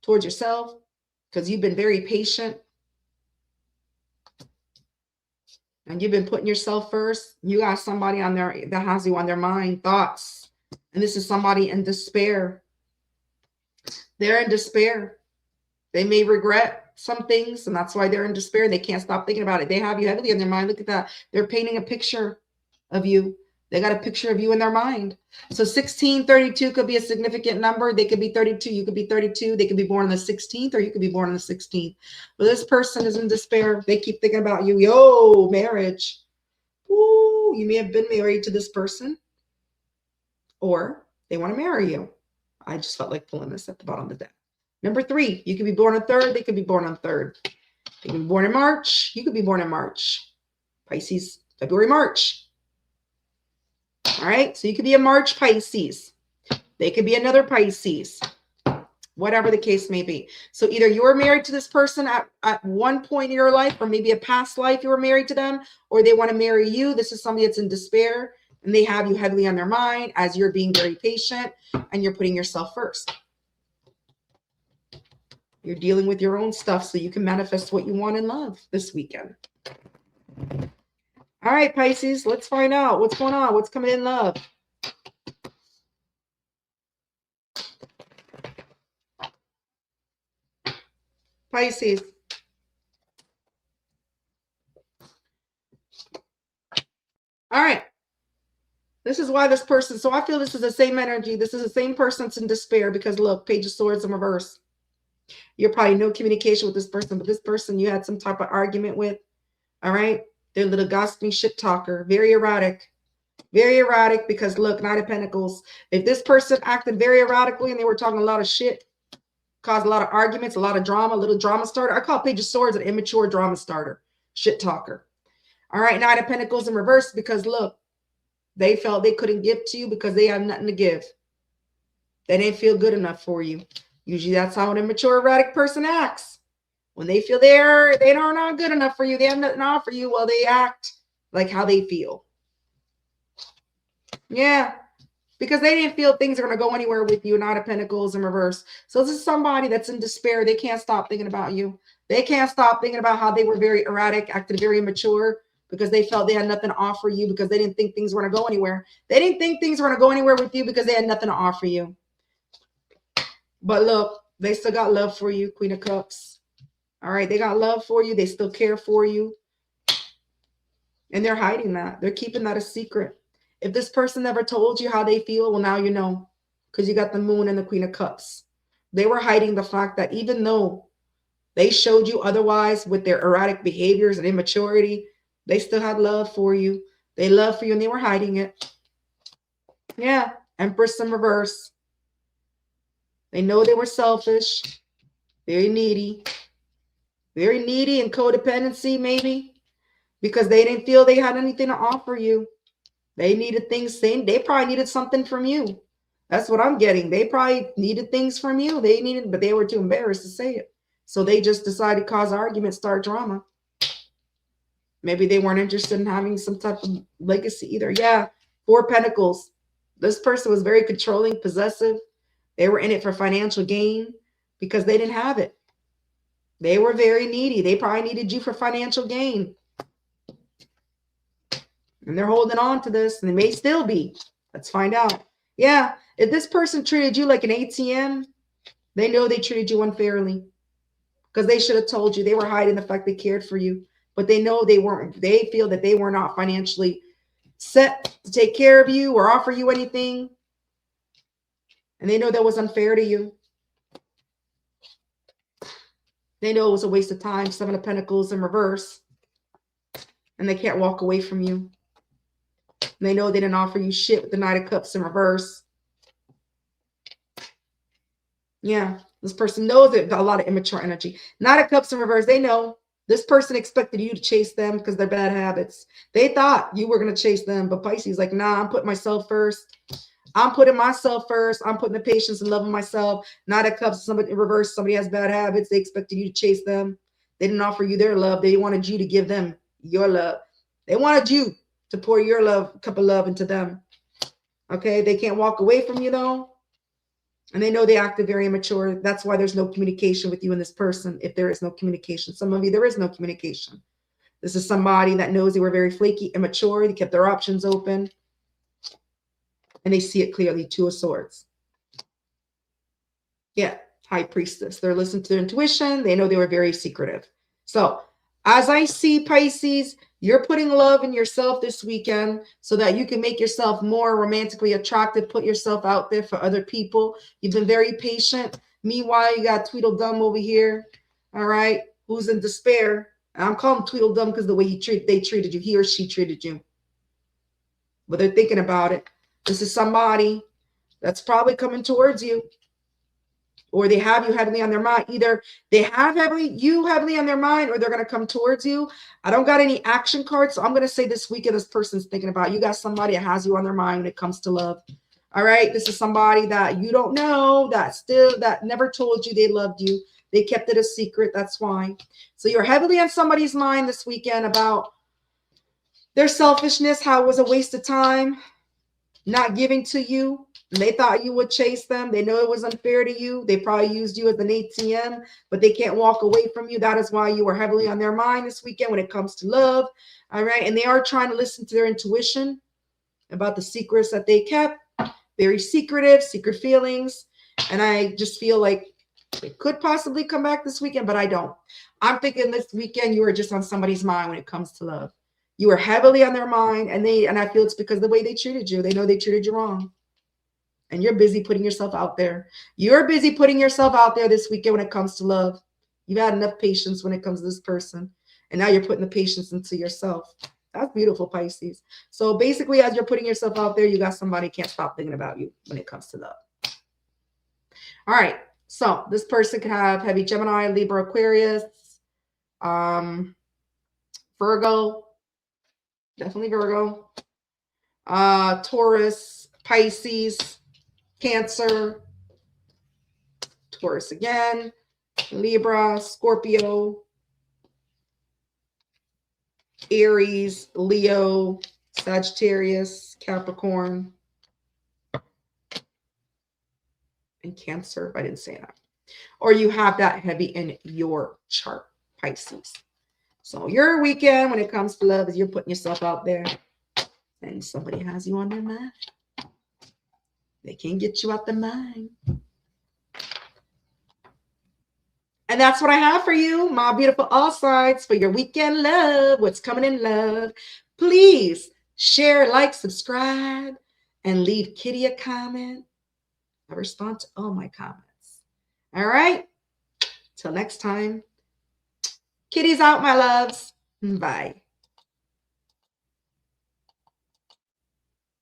towards yourself, because you've been very patient and you've been putting yourself first, you got somebody on there that has you on their mind, thoughts. And this is somebody in despair. They're in despair. They may regret some things, and that's why they're in despair. They can't stop thinking about it. They have you heavily in their mind. Look at that. They're painting a picture of you. They got a picture of you in their mind. So 1632 could be a significant number. They could be 32. You could be 32. They could be born on the 16th, or you could be born on the 16th. But this person is in despair. They keep thinking about you. Yo, marriage. Ooh, you may have been married to this person, or they want to marry you. I just felt like pulling this at the bottom of the deck. Number 3, you could be born on 3rd. They could be born on 3rd. They could be born in March. You could be born in March. Pisces, February, March. All right. So you could be a March Pisces. They could be another Pisces. whatever the case may be. So either you were married to this person at one point in your life, or maybe a past life you were married to them, or they want to marry you. This is somebody that's in despair, and they have you heavily on their mind as you're being very patient and you're putting yourself first. You're dealing with your own stuff so you can manifest what you want in love this weekend. All right, Pisces, let's find out what's going on. What's coming in love? Pisces. All right. This is why this person, so I feel this is the same energy. This is the same person that's in despair because look, Page of Swords in reverse. You're probably no communication with this person, but this person you had some type of argument with. All right. They're a little gossiping shit talker, very erratic. Very erratic because look, Knight of Pentacles. If this person acted very erratically and they were talking a lot of shit, caused a lot of arguments, a lot of drama, a little drama starter. I call Page of Swords an immature drama starter, shit talker. All right, Knight of Pentacles in reverse because look, they felt they couldn't give to you because they have nothing to give. They didn't feel good enough for you. Usually that's how an immature, erratic person acts. When they feel they are not good enough for you, they have nothing to offer you, well, they act like how they feel. Yeah, because they didn't feel things are going to go anywhere with you. Knight of Pentacles in reverse. So this is somebody that's in despair. They can't stop thinking about you. They can't stop thinking about how they were very erratic, acted very immature because they felt they had nothing to offer you because they didn't think things were going to go anywhere. They didn't think things were going to go anywhere with you because they had nothing to offer you. But look, they still got love for you, Queen of Cups. All right, they got love for you. They still care for you. And they're hiding that. They're keeping that a secret. If this person never told you how they feel, well, now you know, because you got the Moon and the Queen of Cups. They were hiding the fact that even though they showed you otherwise with their erratic behaviors and immaturity, they still had love for you. They love for you and they were hiding it. Yeah, Empress in reverse. They know they were selfish, very needy and codependency maybe because they didn't feel they had anything to offer you. They needed things, they probably needed something from you. That's what I'm getting. They probably needed things from you. But they were too embarrassed to say it. So they just decided to cause arguments, start drama. Maybe they weren't interested in having some type of legacy either. Yeah, Four Pentacles. This person was very controlling, possessive. They were in it for financial gain because they didn't have it. They were very needy. They probably needed you for financial gain. And they're holding on to this, and they may still be. Let's find out. Yeah, if this person treated you like an ATM, they know they treated you unfairly because they should have told you. They were hiding the fact they cared for you, but they know they weren't. They feel that they were not financially set to take care of you or offer you anything. And they know that was unfair to you. They know it was a waste of time. Seven of Pentacles in reverse. And they can't walk away from you. And they know they didn't offer you shit with the Knight of Cups in reverse. Yeah, this person knows it. A lot of immature energy. Knight of Cups in reverse. They know this person expected you to chase them because they're bad habits. They thought you were going to chase them. But Pisces like, nah, I'm putting myself first. I'm putting myself first. I'm putting the patience and love of myself. Knight of Cups, somebody in reverse, somebody has bad habits. They expected you to chase them. They didn't offer you their love. They wanted you to give them your love. They wanted you to pour your love, cup of love into them. Okay, they can't walk away from you though. And they know they acted very immature. That's why there's no communication with you and this person. If there is no communication, some of you, there is no communication. This is somebody that knows they were very flaky, immature. They kept their options open. And they see it clearly. Two of Swords. Yeah, High Priestess. They're listening to their intuition. They know they were very secretive. So as I see, Pisces, you're putting love in yourself this weekend so that you can make yourself more romantically attractive, put yourself out there for other people. You've been very patient. Meanwhile, you got Tweedledum over here, all right, who's in despair. And I'm calling Tweedledum because the way they treated you, he or she treated you. But they're thinking about it. This is somebody that's probably coming towards you, or they have you heavily on their mind. Either they have you heavily on their mind, or they're going to come towards you. I don't got any action cards, so I'm going to say this weekend this person's thinking about you. Got somebody that has you on their mind when it comes to love. All right. This is somebody that you don't know, that never told you they loved you. They kept it a secret. That's why. So you're heavily on somebody's mind this weekend about their selfishness, how it was a waste of time, not giving to you. They thought you would chase them. They know it was unfair to you. They probably used you as an ATM, but they can't walk away from you. That is why you were heavily on their mind this weekend when it comes to love. All right. And they are trying to listen to their intuition about the secrets that they kept. Very secretive, secret feelings. And I just feel like it could possibly come back this weekend, but I don't. I'm thinking this weekend you are just on somebody's mind when it comes to love. You are heavily on their mind, and I feel it's because of the way they treated you. They know they treated you wrong. And you're busy putting yourself out there. You're busy putting yourself out there this weekend when it comes to love. You've had enough patience when it comes to this person. And now you're putting the patience into yourself. That's beautiful, Pisces. So basically, as you're putting yourself out there, you got somebody can't stop thinking about you when it comes to love. All right. So this person could have heavy Gemini, Libra, Aquarius, Virgo, definitely Virgo, Taurus, Pisces, Cancer, Taurus again, Libra, Scorpio, Aries, Leo, Sagittarius, Capricorn, and Cancer. I didn't say that. Or you have that heavy in your chart, Pisces. So your weekend when it comes to love is you're putting yourself out there and somebody has you on their mind. They can't get you out their mind. And that's what I have for you, my beautiful all signs, for your weekend love. What's coming in love? Please share, like, subscribe, and leave Kitty a comment. I respond to all my comments. All right. Till next time. Kitty's out, my loves. Bye.